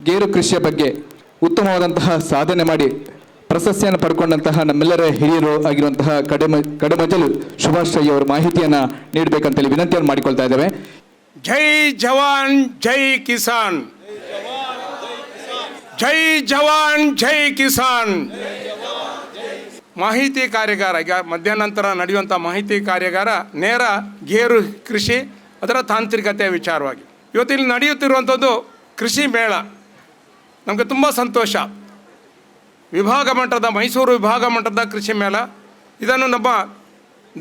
ಗೇರು ಕೃಷಿಯ ಬಗ್ಗೆ ಉತ್ತಮವಾದಂತಹ ಸಾಧನೆ ಮಾಡಿ ಪ್ರಶಸ್ತಿಯನ್ನು ಪಡ್ಕೊಂಡಂತಹ ನಮ್ಮೆಲ್ಲರ ಹಿರಿಯರು ಆಗಿರುವಂತಹ ಕಡಮಜಲು ಸುಭಾಷ್ ರೈ ಅವರು ಮಾಹಿತಿಯನ್ನು ನೀಡಬೇಕಂತೇಳಿ ವಿನಂತಿಯನ್ನು ಮಾಡಿಕೊಳ್ತಾ ಇದ್ದೇವೆ. ಜೈ ಜವಾನ್ ಜೈ ಕಿಸಾನ್, ಜೈ ಜವಾನ್ ಜೈ ಕಿಸಾನ್. ಮಾಹಿತಿ ಕಾರ್ಯಾಗಾರ, ಈಗ ಮಧ್ಯಾಹ್ನಂತರ ನಡೆಯುವಂಥ ಮಾಹಿತಿ ಕಾರ್ಯಾಗಾರ ನೇರ ಗೇರು ಕೃಷಿ ಅದರ ತಾಂತ್ರಿಕತೆಯ ವಿಚಾರವಾಗಿ ಇವತ್ತಿಲ್ಲಿ ನಡೆಯುತ್ತಿರುವಂಥದ್ದು ಕೃಷಿ ಮೇಳ. ನಮಗೆ ತುಂಬ ಸಂತೋಷ. ವಿಭಾಗ ಮಟ್ಟದ ಮೈಸೂರು ವಿಭಾಗ ಮಟ್ಟದ ಕೃಷಿ ಮೇಳ, ಇದನ್ನು ನಮ್ಮ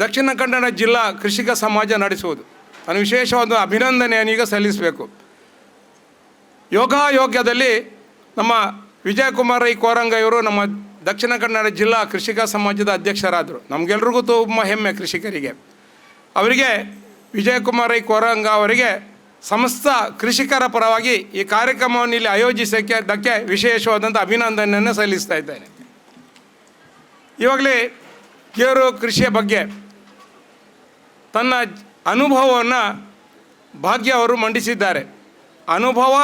ದಕ್ಷಿಣ ಕನ್ನಡ ಜಿಲ್ಲಾ ಕೃಷಿಕ ಸಮಾಜ ನಡೆಸುವುದು. ನಾನು ವಿಶೇಷವಾದ ಅಭಿನಂದನೆಯನ್ನು ಈಗ ಸಲ್ಲಿಸಬೇಕು. ಯೋಗದಲ್ಲಿ ನಮ್ಮ ವಿಜಯಕುಮಾರ್ ರೈ ಕೋರಂಗ ಇವರು ನಮ್ಮ ದಕ್ಷಿಣ ಕನ್ನಡ ಜಿಲ್ಲಾ ಕೃಷಿಕ ಸಮಾಜದ ಅಧ್ಯಕ್ಷರಾದರು. ನಮಗೆಲ್ರಿಗೂ ತುಂಬ ಹೆಮ್ಮೆ ಕೃಷಿಕರಿಗೆ. ಅವರಿಗೆ ವಿಜಯಕುಮಾರ್ ರೈ ಕೋರಂಗ ಅವರಿಗೆ ಸಮಸ್ತ ಕೃಷಿಕರ ಪರವಾಗಿ ಈ ಕಾರ್ಯಕ್ರಮವನ್ನು ಇಲ್ಲಿ ಆಯೋಜಿಸೋಕ್ಕೆ ವಿಶೇಷವಾದಂಥ ಅಭಿನಂದನೆಯನ್ನು ಸಲ್ಲಿಸ್ತಾ ಇದ್ದೇನೆ. ಇವಾಗಲೇ ಗೇರು ಕೃಷಿಯ ಬಗ್ಗೆ ತನ್ನ ಅನುಭವವನ್ನು ಭಾಗ್ಯ ಅವರು ಮಂಡಿಸಿದ್ದಾರೆ. ಅನುಭವ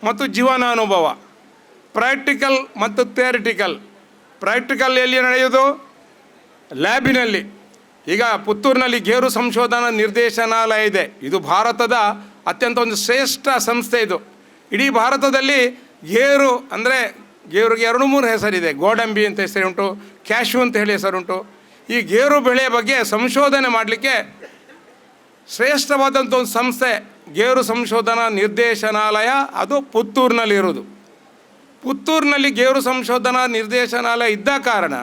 ಮತ್ತು ಜೀವನ ಅನುಭವ, ಪ್ರಾಕ್ಟಿಕಲ್ ಮತ್ತು ಥಿಯರಿಟಿಕಲ್. ಪ್ರಾಕ್ಟಿಕಲ್ ಎಲ್ಲಿ ನಡೆಯೋದು? ಲ್ಯಾಬಿನಲ್ಲಿ. ಈಗ ಪುತ್ತೂರಿನಲ್ಲಿ ಗೇರು ಸಂಶೋಧನಾ ನಿರ್ದೇಶನಾಲಯ ಇದೆ. ಇದು ಭಾರತದ ಅತ್ಯಂತ ಒಂದು ಶ್ರೇಷ್ಠ ಸಂಸ್ಥೆ. ಇದು ಇಡೀ ಭಾರತದಲ್ಲಿ ಗೇರು ಅಂದರೆ ಗೇರುಗೆ 2-3 ಹೆಸರಿದೆ. ಗೋಡಂಬಿ ಅಂತ ಹೆಸರುಂಟು, ಕ್ಯಾಶ್ಯೂ ಅಂತ ಹೇಳಿ ಹೆಸರುಂಟು. ಈ ಗೇರು ಬೆಳೆಯ ಬಗ್ಗೆ ಸಂಶೋಧನೆ ಮಾಡಲಿಕ್ಕೆ ಶ್ರೇಷ್ಠವಾದಂಥ ಒಂದು ಸಂಸ್ಥೆ ಗೇರು ಸಂಶೋಧನಾ ನಿರ್ದೇಶನಾಲಯ, ಅದು ಪುತ್ತೂರಿನಲ್ಲಿರೋದು. ಪುತ್ತೂರಿನಲ್ಲಿ ಗೇರು ಸಂಶೋಧನಾ ನಿರ್ದೇಶನಾಲಯ ಇದ್ದ ಕಾರಣ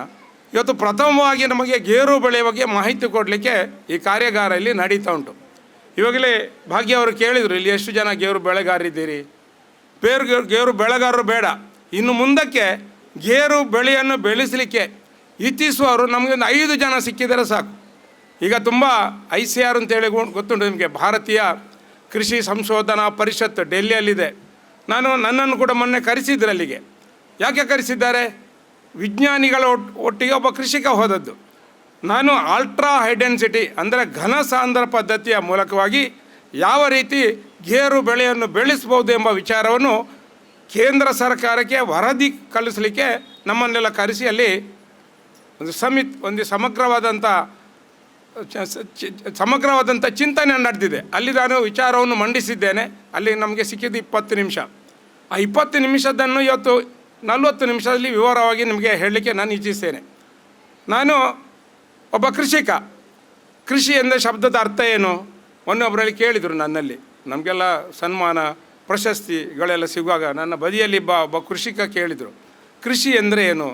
ಇವತ್ತು ಪ್ರಥಮವಾಗಿ ನಮಗೆ ಗೇರು ಬೆಳೆಯ ಬಗ್ಗೆ ಮಾಹಿತಿ ಕೊಡಲಿಕ್ಕೆ ಈ ಕಾರ್ಯಾಗಾರ ಇಲ್ಲಿ ನಡೀತಾ ಉಂಟು. ಇವಾಗಲೇ ಭಾಗ್ಯ ಅವರು ಕೇಳಿದರು, ಇಲ್ಲಿ ಎಷ್ಟು ಜನ ಗೇರು ಬೆಳೆಗಾರರಿದ್ದೀರಿ? ಗೇರು ಬೆಳೆಗಾರರು ಬೇಡ, ಇನ್ನು ಮುಂದಕ್ಕೆ ಗೇರು ಬೆಳೆಯನ್ನು ಬೆಳೆಸಲಿಕ್ಕೆ ಇಚ್ಛಿಸುವವರು ನಮಗೊಂದು 5 ಜನ ಸಿಕ್ಕಿದರೆ ಸಾಕು. ಈಗ ತುಂಬ ICR ಅಂತೇಳಿ ಗೊತ್ತುಂಟು ನಿಮಗೆ, ಭಾರತೀಯ ಕೃಷಿ ಸಂಶೋಧನಾ ಪರಿಷತ್ ಡೆಲ್ಲಿಯಲ್ಲಿದೆ. ನನ್ನನ್ನು ಕೂಡ ಮೊನ್ನೆ ಕರೆಸಿದ್ರು ಅಲ್ಲಿಗೆ. ಯಾಕೆ ಕರೆಸಿದ್ದಾರೆ? ವಿಜ್ಞಾನಿಗಳ ಒಟ್ಟಿಗೆ ಒಬ್ಬ ಕೃಷಿಕ ಹೋದದ್ದು. ನಾನು ಅಲ್ಟ್ರಾ ಹೈ ಡೆನ್ಸಿಟಿ ಅಂದರೆ ಘನ ಸಾಂದ್ರ ಪದ್ಧತಿಯ ಮೂಲಕವಾಗಿ ಯಾವ ರೀತಿ ಗೇರು ಬೆಳೆಯನ್ನು ಬೆಳೆಸ್ಬೋದು ಎಂಬ ವಿಚಾರವನ್ನು ಕೇಂದ್ರ ಸರ್ಕಾರಕ್ಕೆ ವರದಿ ಕಳಿಸಲಿಕ್ಕೆ ನಮ್ಮನ್ನೆಲ್ಲ ಕರೆಸಿ ಅಲ್ಲಿ ಒಂದು ಸಮಗ್ರವಾದಂಥ ಚಿಂತನೆ ನಡೆದಿದೆ. ಅಲ್ಲಿ ನಾನು ವಿಚಾರವನ್ನು ಮಂಡಿಸಿದ್ದೇನೆ. ಅಲ್ಲಿ ನಮಗೆ ಸಿಕ್ಕಿದ್ದು 20 ನಿಮಿಷ. ಆ 20 ನಿಮಿಷದನ್ನು ಇವತ್ತು 40 ನಿಮಿಷದಲ್ಲಿ ವಿವರವಾಗಿ ನಿಮಗೆ ಹೇಳಲಿಕ್ಕೆ ನಾನು ಇಚ್ಛಿಸ್ತೇನೆ. ನಾನು ಒಬ್ಬ ಕೃಷಿಕ. ಕೃಷಿ ಎಂದರೆ ಶಬ್ದದ ಅರ್ಥ ಏನು? ಒಬ್ಬರಲ್ಲಿ ಕೇಳಿದರು ನನ್ನಲ್ಲಿ. ನಮಗೆಲ್ಲ ಸನ್ಮಾನ ಪ್ರಶಸ್ತಿಗಳೆಲ್ಲ ಸಿಗುವಾಗ ನನ್ನ ಬದಿಯಲ್ಲಿ ಒಬ್ಬ ಕೃಷಿಕ ಕೇಳಿದರು, ಕೃಷಿ ಅಂದರೆ ಏನು?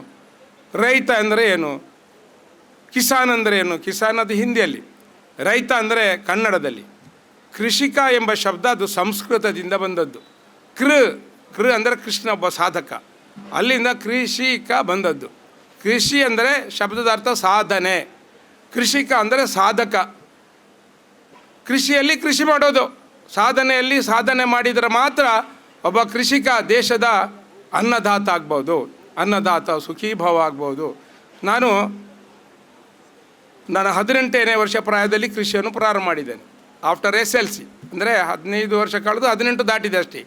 ರೈತ ಅಂದರೆ ಏನು? ಕಿಸಾನ್ ಅಂದರೆ ಏನು? ಕಿಸಾನ್ ಅದು ಹಿಂದಿಯಲ್ಲಿ, ರೈತ ಅಂದರೆ ಕನ್ನಡದಲ್ಲಿ. ಕೃಷಿಕ ಎಂಬ ಶಬ್ದ ಅದು ಸಂಸ್ಕೃತದಿಂದ ಬಂದದ್ದು. ಕೃ ಅಂದರೆ ಕೃಷ್ಣ ಒಬ್ಬ ಸಾಧಕ, ಅಲ್ಲಿಂದ ಕೃಷಿಕ ಬಂದದ್ದು. ಕೃಷಿ ಅಂದರೆ ಶಬ್ದದ ಅರ್ಥ ಸಾಧನೆ, ಕೃಷಿಕ ಅಂದರೆ ಸಾಧಕ. ಕೃಷಿಯಲ್ಲಿ ಕೃಷಿ ಮಾಡೋದು, ಸಾಧನೆಯಲ್ಲಿ ಸಾಧನೆ ಮಾಡಿದರೆ ಮಾತ್ರ ಒಬ್ಬ ಕೃಷಿಕ ದೇಶದ ಅನ್ನದಾತ ಆಗ್ಬೋದು, ಅನ್ನದಾತ ಸುಖೀಭವ ಆಗ್ಬೋದು. ನಾನು 18ನೇ ವರ್ಷ ಪ್ರಾಯದಲ್ಲಿ ಕೃಷಿಯನ್ನು ಪ್ರಾರಂಭ ಮಾಡಿದ್ದೇನೆ. ಆಫ್ಟರ್ SLC ಅಂದರೆ 15 ವರ್ಷ ಕಳೆದು 18 ದಾಟಿದೆ ಅಷ್ಟೇ.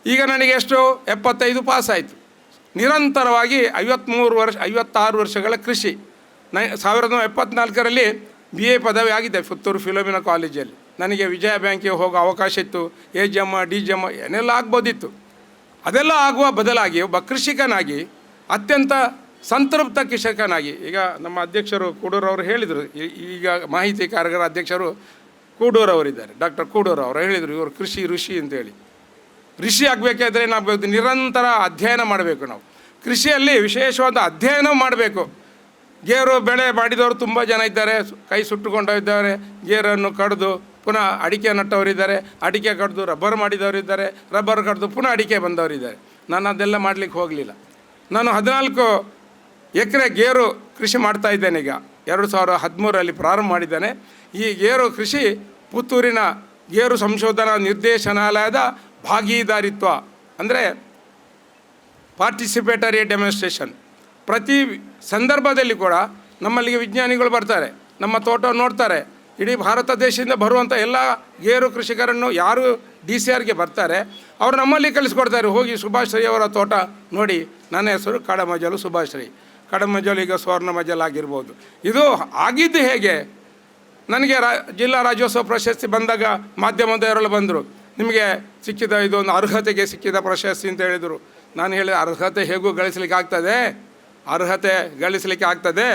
ಈಗ ನನಗೆ ಎಷ್ಟು 75 ಪಾಸ್ ಆಯಿತು. ನಿರಂತರವಾಗಿ 56 ವರ್ಷಗಳ ಕೃಷಿ. 1974ರಲ್ಲಿ BA ಪದವಿ ಆಗಿದೆ ಪುತ್ತೂರು ಫಿಲೋಮಿನಾ ಕಾಲೇಜಲ್ಲಿ. ನನಗೆ ವಿಜಯ ಬ್ಯಾಂಕಿಗೆ ಹೋಗೋ ಅವಕಾಶ ಇತ್ತು. AGM DGM ಏನೆಲ್ಲ ಆಗ್ಬೋದಿತ್ತು. ಅದೆಲ್ಲ ಆಗುವ ಬದಲಾಗಿ ಒಬ್ಬ ಕೃಷಿಕನಾಗಿ ಅತ್ಯಂತ ಸಂತೃಪ್ತ ಕೃಷಿಕನಾಗಿ, ಈಗ ನಮ್ಮ ಅಧ್ಯಕ್ಷರು ಕೂಡೂರವರು ಹೇಳಿದರು, ಈಗ ಮಾಹಿತಿ ಕಾರ್ಯಾಗಾರ ಅಧ್ಯಕ್ಷರು ಕೂಡೂರವರಿದ್ದಾರೆ, ಡಾಕ್ಟರ್ ಕೂಡೂರು ಅವರು ಹೇಳಿದರು, ಇವರು ಕೃಷಿ ಋಷಿ ಅಂತೇಳಿ. ಋಷಿ ಆಗಬೇಕಾದ್ರೆ ಏನಾಗಬೇಕು? ನಿರಂತರ ಅಧ್ಯಯನ ಮಾಡಬೇಕು. ನಾವು ಕೃಷಿಯಲ್ಲಿ ವಿಶೇಷವಾದ ಅಧ್ಯಯನ ಮಾಡಬೇಕು. ಗೇರು ಬೆಳೆ ಮಾಡಿದವರು ತುಂಬ ಜನ ಇದ್ದಾರೆ. ಕೈ ಸುಟ್ಟುಕೊಂಡವರಿದ್ದಾರೆ, ಗೇರನ್ನು ಕಡಿದು ಪುನಃ ಅಡಿಕೆ ನಟ್ಟವರಿದ್ದಾರೆ, ಅಡಿಕೆ ಕಡಿದು ರಬ್ಬರ್ ಮಾಡಿದವರಿದ್ದಾರೆ, ರಬ್ಬರ್ ಕಡಿದು ಪುನಃ ಅಡಿಕೆ ಬಂದವರಿದ್ದಾರೆ. ನಾನು ಅದೆಲ್ಲ ಮಾಡಲಿಕ್ಕೆ ಹೋಗಲಿಲ್ಲ. ನಾನು 14 ಎಕರೆ ಗೇರು ಕೃಷಿ ಮಾಡ್ತಾ ಇದ್ದೇನೆ. ಈಗ 2013ರಲ್ಲಿ ಪ್ರಾರಂಭ ಮಾಡಿದ್ದೇನೆ. ಈ ಗೇರು ಕೃಷಿ ಪುತ್ತೂರಿನ ಗೇರು ಸಂಶೋಧನಾ ನಿರ್ದೇಶನಾಲಯದ ಭಾಗೀದಾರಿತ್ವ ಅಂದರೆ ಪಾರ್ಟಿಸಿಪೇಟರಿ ಡೆಮಾನ್ಸ್ಟ್ರೇಷನ್. ಪ್ರತಿ ಸಂದರ್ಭದಲ್ಲಿ ಕೂಡ ನಮ್ಮಲ್ಲಿಗೆ ವಿಜ್ಞಾನಿಗಳು ಬರ್ತಾರೆ, ನಮ್ಮ ತೋಟವನ್ನು ನೋಡ್ತಾರೆ. ಇಡೀ ಭಾರತ ದೇಶದಿಂದ ಬರುವಂಥ ಎಲ್ಲ ಗೇರು ಕೃಷಿಕರನ್ನು ಯಾರು DCRಗೆ ಬರ್ತಾರೆ ಅವರು ನಮ್ಮಲ್ಲಿ ಕಳಿಸ್ಕೊಡ್ತಾರೆ, ಹೋಗಿ ಸುಭಾಶ್ರೀ ಅವರ ತೋಟ ನೋಡಿ. ನನ್ನ ಹೆಸರು ಕಡಮಜಲು ಸುಭಾಶ್ರೀ. ಕಡಮಜಲು ಈಗ ಸ್ವರ್ಣ ಮಜಲ್ ಆಗಿರ್ಬೋದು. ಇದು ಆಗಿದ್ದು ಹೇಗೆ? ನನಗೆ ಜಿಲ್ಲಾ ರಾಜ್ಯೋತ್ಸವ ಪ್ರಶಸ್ತಿ ಬಂದಾಗ ಮಾಧ್ಯಮದವರೆಲ್ಲ ಬಂದರು, ನಿಮಗೆ ಸಿಕ್ಕಿದ ಇದೊಂದು ಅರ್ಹತೆಗೆ ಸಿಕ್ಕಿದ ಪ್ರಶಸ್ತಿ ಅಂತ ಹೇಳಿದರು. ನಾನು ಹೇಳಿದೆ, ಅರ್ಹತೆ ಹೇಗೂ ಗಳಿಸಲಿಕ್ಕೆ ಆಗ್ತದೆ? ಅರ್ಹತೆ ಗಳಿಸಲಿಕ್ಕೆ ಆಗ್ತದೆ,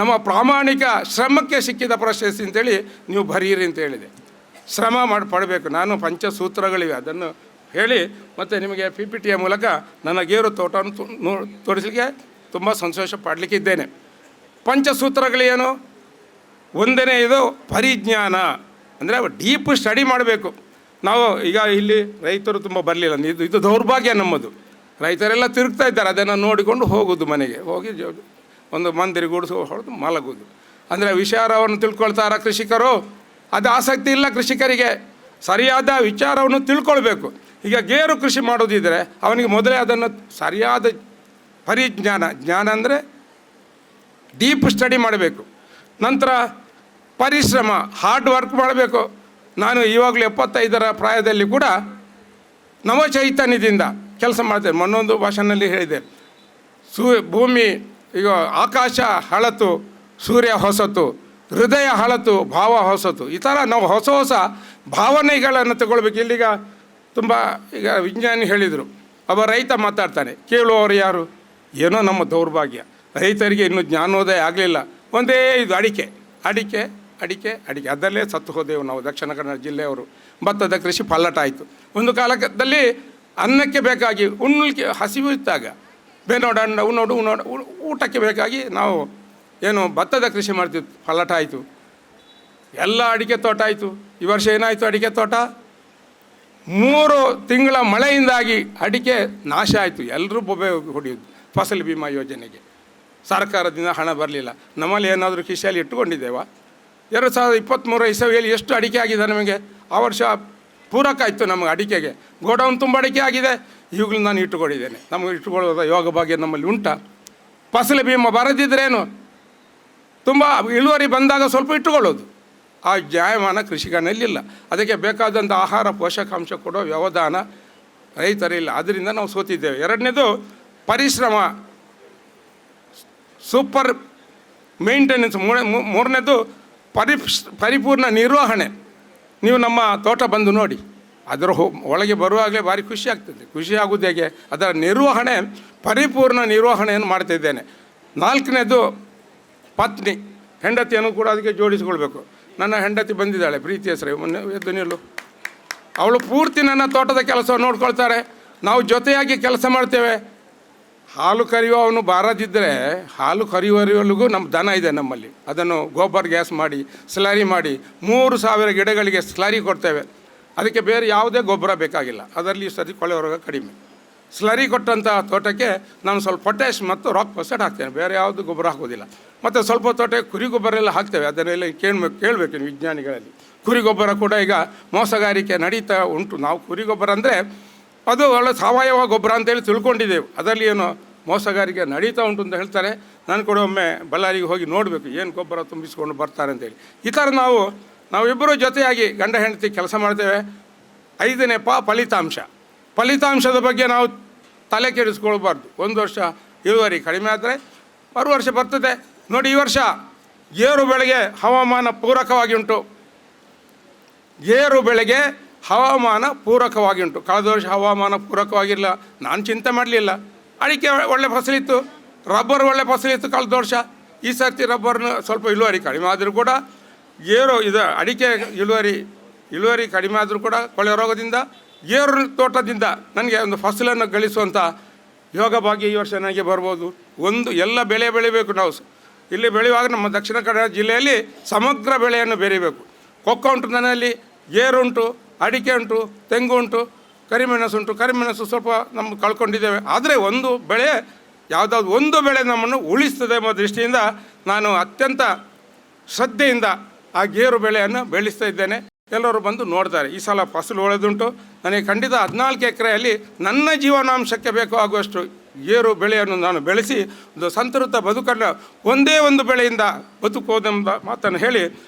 ನಮ್ಮ ಪ್ರಾಮಾಣಿಕ ಶ್ರಮಕ್ಕೆ ಸಿಕ್ಕಿದ ಪ್ರಶಸ್ತಿ ಅಂತೇಳಿ ನೀವು ಬರೀರಿ ಅಂತ ಹೇಳಿದೆ. ಶ್ರಮ ಪಡಬೇಕು. ನಾನು ಪಂಚಸೂತ್ರಗಳಿವೆ ಅದನ್ನು ಹೇಳಿ ಮತ್ತು ನಿಮಗೆ PPTಯ ಮೂಲಕ ನನ್ನ ಗೇರು ತೋಟವನ್ನು ತೋರಿಸಲಿಕ್ಕೆ ತುಂಬ ಸಂತೋಷ ಪಡಲಿಕ್ಕಿದ್ದೇನೆ. ಪಂಚಸೂತ್ರಗಳೇನು? ಒಂದನೆಯದು ಪರಿಜ್ಞಾನ, ಅಂದರೆ ಡೀಪ್ ಸ್ಟಡಿ ಮಾಡಬೇಕು. ನಾವು ಈಗ ಇಲ್ಲಿ ರೈತರು ತುಂಬ ಬರಲಿಲ್ಲ, ಇದು ದೌರ್ಭಾಗ್ಯ ನಮ್ಮದು. ರೈತರೆಲ್ಲ ತಿರುಗ್ತಾ ಇದ್ದಾರೆ, ಅದನ್ನು ನೋಡಿಕೊಂಡು ಹೋಗೋದು, ಮನೆಗೆ ಹೋಗಿ ಒಂದು ಮಂದಿರ ಗುಡಿಸು ಹೊಡೆದು ಮಲಗೋದು. ಅಂದರೆ ವಿಚಾರವನ್ನು ತಿಳ್ಕೊಳ್ತಾರ ಕೃಷಿಕರು? ಅದು ಆಸಕ್ತಿ ಇಲ್ಲ ಕೃಷಿಕರಿಗೆ. ಸರಿಯಾದ ವಿಚಾರವನ್ನು ತಿಳ್ಕೊಳ್ಬೇಕು. ಈಗ ಗೇರು ಕೃಷಿ ಮಾಡೋದಿದ್ದರೆ ಅವನಿಗೆ ಮೊದಲೇ ಅದನ್ನು ಸರಿಯಾದ ಜ್ಞಾನ ಅಂದರೆ ಡೀಪ್ ಸ್ಟಡಿ ಮಾಡಬೇಕು. ನಂತರ ಪರಿಶ್ರಮ, ಹಾರ್ಡ್ ವರ್ಕ್ ಮಾಡಬೇಕು. ನಾನು ಇವಾಗಲೂ 75ರ ಪ್ರಾಯದಲ್ಲಿ ಕೂಡ ನವಚೈತನ್ಯದಿಂದ ಕೆಲಸ ಮಾಡ್ತೇನೆ. ಮೊನ್ನೊಂದು ಭಾಷೆಯಲ್ಲಿ ಹೇಳಿದೆ, ಭೂಮಿ ಈಗ ಆಕಾಶ ಹಳತು, ಸೂರ್ಯ ಹೊಸತು, ಹೃದಯ ಹಳತು, ಭಾವ ಹೊಸತು. ಈ ಥರ ನಾವು ಹೊಸ ಹೊಸ ಭಾವನೆಗಳನ್ನು ತಗೊಳ್ಬೇಕು. ಇಲ್ಲಿಗ ತುಂಬ ಈಗ ವಿಜ್ಞಾನಿ ಹೇಳಿದರು, ಒಬ್ಬ ರೈತ ಮಾತಾಡ್ತಾನೆ, ಕೇಳುವವರು ಯಾರು? ಏನೋ ನಮ್ಮ ದೌರ್ಭಾಗ್ಯ, ರೈತರಿಗೆ ಇನ್ನೂ ಜ್ಞಾನೋದಯ ಆಗಲಿಲ್ಲ. ಒಂದೇ ಇದು ಅಡಿಕೆ ಅಡಿಕೆ ಅಡಿಕೆ ಅಡಿಕೆ, ಅದರಲ್ಲೇ ಸತ್ತು ಹೋದೆವು ನಾವು ದಕ್ಷಿಣ ಕನ್ನಡ ಜಿಲ್ಲೆಯವರು. ಭತ್ತದ ಕೃಷಿ ಪಲ್ಲಟ ಆಯಿತು. ಒಂದು ಕಾಲದಲ್ಲಿ ಅನ್ನಕ್ಕೆ ಬೇಕಾಗಿ ಉಣ್ಣಲಿಕ್ಕೆ ಹಸಿವು ಇದ್ದಾಗ ಬೇನೋಡ ಉಣ್ಣೋಡು ಊಟಕ್ಕೆ ಬೇಕಾಗಿ ನಾವು ಏನು ಭತ್ತದ ಕೃಷಿ ಮಾಡ್ತಿದ್ವಿ, ಪಲ್ಲಟ ಆಯಿತು. ಎಲ್ಲ ಅಡಿಕೆ ತೋಟ ಆಯಿತು. ಈ ವರ್ಷ ಏನಾಯಿತು? ಅಡಿಕೆ ತೋಟ 3 ತಿಂಗಳ ಮಳೆಯಿಂದಾಗಿ ಅಡಿಕೆ ನಾಶ ಆಯಿತು. ಎಲ್ಲರೂ ಬೊಬ್ಬೆ ಹೊಡೆಯೋದು ಫಸಲ್ ಬಿಮಾ ಯೋಜನೆಗೆ. ಸರ್ಕಾರದಿಂದ ಹಣ ಬರಲಿಲ್ಲ. ನಮ್ಮಲ್ಲಿ ಏನಾದರೂ ಕಿಶೆಯಲ್ಲಿ ಇಟ್ಟುಕೊಂಡಿದ್ದೇವಾ? 2023 ಇಸವಿಯಲ್ಲಿ ಎಷ್ಟು ಅಡಿಕೆ ಆಗಿದೆ ನಮಗೆ? ಆ ವರ್ಷ ಪೂರಕ ಆಯಿತು ನಮಗೆ ಅಡಿಕೆಗೆ. ಗೋಡೌನ್ ತುಂಬ ಅಡಿಕೆ ಆಗಿದೆ. ಈಗಲೂ ನಾನು ಇಟ್ಟುಕೊಂಡಿದ್ದೇನೆ. ನಮಗೆ ಇಟ್ಟುಕೊಳ್ಳೋದ ಯೋಗ ಭಾಗ್ಯ ನಮ್ಮಲ್ಲಿ ಉಂಟಾ? ಫಸಲ್ ಬಿಮಾ ಬರದಿದ್ರೇನು? ತುಂಬ ಇಳುವರಿ ಬಂದಾಗ ಸ್ವಲ್ಪ ಇಟ್ಟುಕೊಳ್ಳೋದು. ಆ ಜಾಯಮಾನ ಕೃಷಿಕನಲ್ಲಿಲ್ಲ. ಅದಕ್ಕೆ ಬೇಕಾದಂಥ ಆಹಾರ ಪೋಷಕಾಂಶ ಕೊಡೋ ವ್ಯವಧಾನ ರೈತರಿಲ್ಲ. ಅದರಿಂದ ನಾವು ಸೋತಿದ್ದೇವೆ. ಎರಡನೇದು ಪರಿಶ್ರಮ, ಸೂಪರ್ ಮೇಂಟೆನೆನ್ಸ್. ಮೂರನೇದು ಪರಿಪೂರ್ಣ ನಿರ್ವಹಣೆ. ನೀವು ನಮ್ಮ ತೋಟ ಬಂದು ನೋಡಿ, ಅದರ ಒಳಗೆ ಬರುವಾಗಲೇ ಭಾರಿ ಖುಷಿ ಆಗ್ತದೆ. ಖುಷಿ ಆಗೋದು ಹೇಗೆ? ಅದರ ನಿರ್ವಹಣೆ, ಪರಿಪೂರ್ಣ ನಿರ್ವಹಣೆಯನ್ನು ಮಾಡ್ತಿದ್ದೇನೆ. 4ನೇದು ಪತ್ನಿ, ಹೆಂಡತಿಯನ್ನು ಕೂಡ ಅದಕ್ಕೆ ಜೋಡಿಸಿಕೊಳ್ಬೇಕು. ನನ್ನ ಹೆಂಡತಿ ಬಂದಿದ್ದಾಳೆ, ಪ್ರೀತಿ ಹೆಸರು, ಮೊನ್ನೆ ಎದ್ದು ನಿಲ್ಲು. ಅವಳು ಪೂರ್ತಿ ನನ್ನ ತೋಟದ ಕೆಲಸ ನೋಡ್ಕೊಳ್ತಾರೆ. ನಾವು ಜೊತೆಯಾಗಿ ಕೆಲಸ ಮಾಡ್ತೇವೆ. ಹಾಲು ಕರೆಯುವವನು ಬಾರದಿದ್ದರೆ ಹಾಲು ಕರೆಯುವವರೆಗೂ ನಮ್ಮ ದನ ಇದೆ ನಮ್ಮಲ್ಲಿ. ಅದನ್ನು ಗೋಬರ್ ಗ್ಯಾಸ್ ಮಾಡಿ ಸ್ಲರಿ ಮಾಡಿ 3000 ಗಿಡಗಳಿಗೆ ಸ್ಲರಿ ಕೊಡ್ತೇವೆ. ಅದಕ್ಕೆ ಬೇರೆ ಯಾವುದೇ ಗೊಬ್ಬರ ಬೇಕಾಗಿಲ್ಲ. ಅದರಲ್ಲಿ ಸತಿ ಕೊಳೆ ಹೊರಗೆ ಕಡಿಮೆ. ಸ್ಲರಿ ಕೊಟ್ಟಂಥ ತೋಟಕ್ಕೆ ನಾನು ಸ್ವಲ್ಪ ಪೊಟ್ಯಾಶ್ ಮತ್ತು ರಾಕ್ ಫಾಸ್ಫೇಟ್ ಹಾಕ್ತೇನೆ. ಬೇರೆ ಯಾವುದು ಗೊಬ್ಬರ ಹಾಕೋದಿಲ್ಲ. ಮತ್ತು ಸ್ವಲ್ಪ ತೋಟಕ್ಕೆ ಕುರಿ ಗೊಬ್ಬರ ಎಲ್ಲ ಹಾಕ್ತೇವೆ. ಅದನ್ನೆಲ್ಲ ಕೇಳಬೇಕು ವಿಜ್ಞಾನಿಗಳಲ್ಲಿ. ಕುರಿ ಗೊಬ್ಬರ ಕೂಡ ಈಗ ಮೋಸಗಾರಿಕೆ ನಡೀತಾ ಉಂಟು. ನಾವು ಕುರಿ ಗೊಬ್ಬರ ಅಂದರೆ ಅದು ಒಳ್ಳೆ ಸಾವಯವ ಗೊಬ್ಬರ ಅಂತೇಳಿ ತಿಳ್ಕೊಂಡಿದ್ದೆವು. ಅದರಲ್ಲಿ ಏನು ಮೋಸಗಾರಿಕೆ ನಡೀತಾ ಉಂಟು ಅಂತ ಹೇಳ್ತಾರೆ. ನಾನು ಕೂಡ ಒಮ್ಮೆ ಬಳ್ಳಾರಿಗೆ ಹೋಗಿ ನೋಡಬೇಕು ಏನು ಗೊಬ್ಬರ ತುಂಬಿಸ್ಕೊಂಡು ಬರ್ತಾರೆ ಅಂತೇಳಿ. ಈ ಥರ ನಾವಿಬ್ಬರು ಜೊತೆಯಾಗಿ ಗಂಡ ಹೆಂಡತಿ ಕೆಲಸ ಮಾಡ್ತೇವೆ. 5ನೇ ಫಲಿತಾಂಶದ ಬಗ್ಗೆ ನಾವು ತಲೆ ಕೆಡಿಸ್ಕೊಳ್ಬಾರ್ದು. ಒಂದು ವರ್ಷ ಇಳುವರಿ ಕಡಿಮೆ ಆದರೆ ವರ್ಷ ಬರ್ತದೆ. ನೋಡಿ, ಈ ವರ್ಷ ಗೇರು ಬೆಳೆಗೆ ಹವಾಮಾನ ಪೂರಕವಾಗಿ ಉಂಟು. ಕಳೆದ ವರ್ಷ ಹವಾಮಾನ ಪೂರಕವಾಗಿಲ್ಲ. ನಾನು ಚಿಂತೆ ಮಾಡಲಿಲ್ಲ. ಅಡಿಕೆ ಒಳ್ಳೆ ಫಸಲಿತ್ತು, ರಬ್ಬರ್ ಒಳ್ಳೆ ಫಸಲಿತ್ತು ಕಳೆದ ವರ್ಷ. ಈ ಸರ್ತಿ ರಬ್ಬರ್ನ ಸ್ವಲ್ಪ ಇಳುವರಿ ಕಡಿಮೆ ಆದರೂ ಕೂಡ ಅಡಿಕೆ ಇಳುವರಿ ಕಡಿಮೆ ಆದರೂ ಕೂಡ ಕೊಳೆ ರೋಗದಿಂದ ಗೇರು ತೋಟದಿಂದ ನನಗೆ ಒಂದು ಫಸಲನ್ನು ಗಳಿಸುವಂಥ ಯೋಗ ಭಾಗ್ಯ ಈ ವರ್ಷ ನನಗೆ ಬರ್ಬೋದು. ಎಲ್ಲ ಬೆಳೆ ಬೆಳಿಬೇಕು. ನಾವು ಇಲ್ಲಿ ಬೆಳೆಯುವಾಗ ನಮ್ಮ ದಕ್ಷಿಣ ಕನ್ನಡ ಜಿಲ್ಲೆಯಲ್ಲಿ ಸಮಗ್ರ ಬೆಳೆಯನ್ನು ಬೆಳಿಬೇಕು. ಕೊಕ್ಕೋ ಉಂಟು ನನ್ನಲ್ಲಿ, ಗೇರುಂಟು, ಅಡಿಕೆ ಉಂಟು, ತೆಂಗು ಉಂಟು, ಕರಿಮೆಣಸು ಉಂಟು. ಕರಿಮೆಣಸು ಸ್ವಲ್ಪ ನಮ್ಮ ಕಳ್ಕೊಂಡಿದ್ದೇವೆ. ಆದರೆ ಯಾವುದಾದ್ರು ಒಂದು ಬೆಳೆ ನಮ್ಮನ್ನು ಉಳಿಸ್ತದೆ ಎಂಬ ದೃಷ್ಟಿಯಿಂದ ನಾನು ಅತ್ಯಂತ ಶ್ರದ್ಧೆಯಿಂದ ಆ ಗೇರು ಬೆಳೆಯನ್ನು ಬೆಳೆಸ್ತಾ ಇದ್ದೇನೆ. ಎಲ್ಲರೂ ಬಂದು ನೋಡ್ತಾರೆ. ಈ ಸಲ ಫಸಲು ಒಳ್ಳೆದುಂಟು. ನನಗೆ ಖಂಡಿತ 14 ಎಕರೆಯಲ್ಲಿ ನನ್ನ ಜೀವನಾಂಶಕ್ಕೆ ಬೇಕಾಗುವಷ್ಟು ಗೇರು ಬೆಳೆಯನ್ನು ನಾನು ಬೆಳೆಸಿ ಒಂದು ಸಂತೃಪ್ತ ಬದುಕನ್ನು ಒಂದೇ ಒಂದು ಬೆಳೆಯಿಂದ ಬದುಕುವುದೆಂಬ ಮಾತನ್ನು ಹೇಳಿ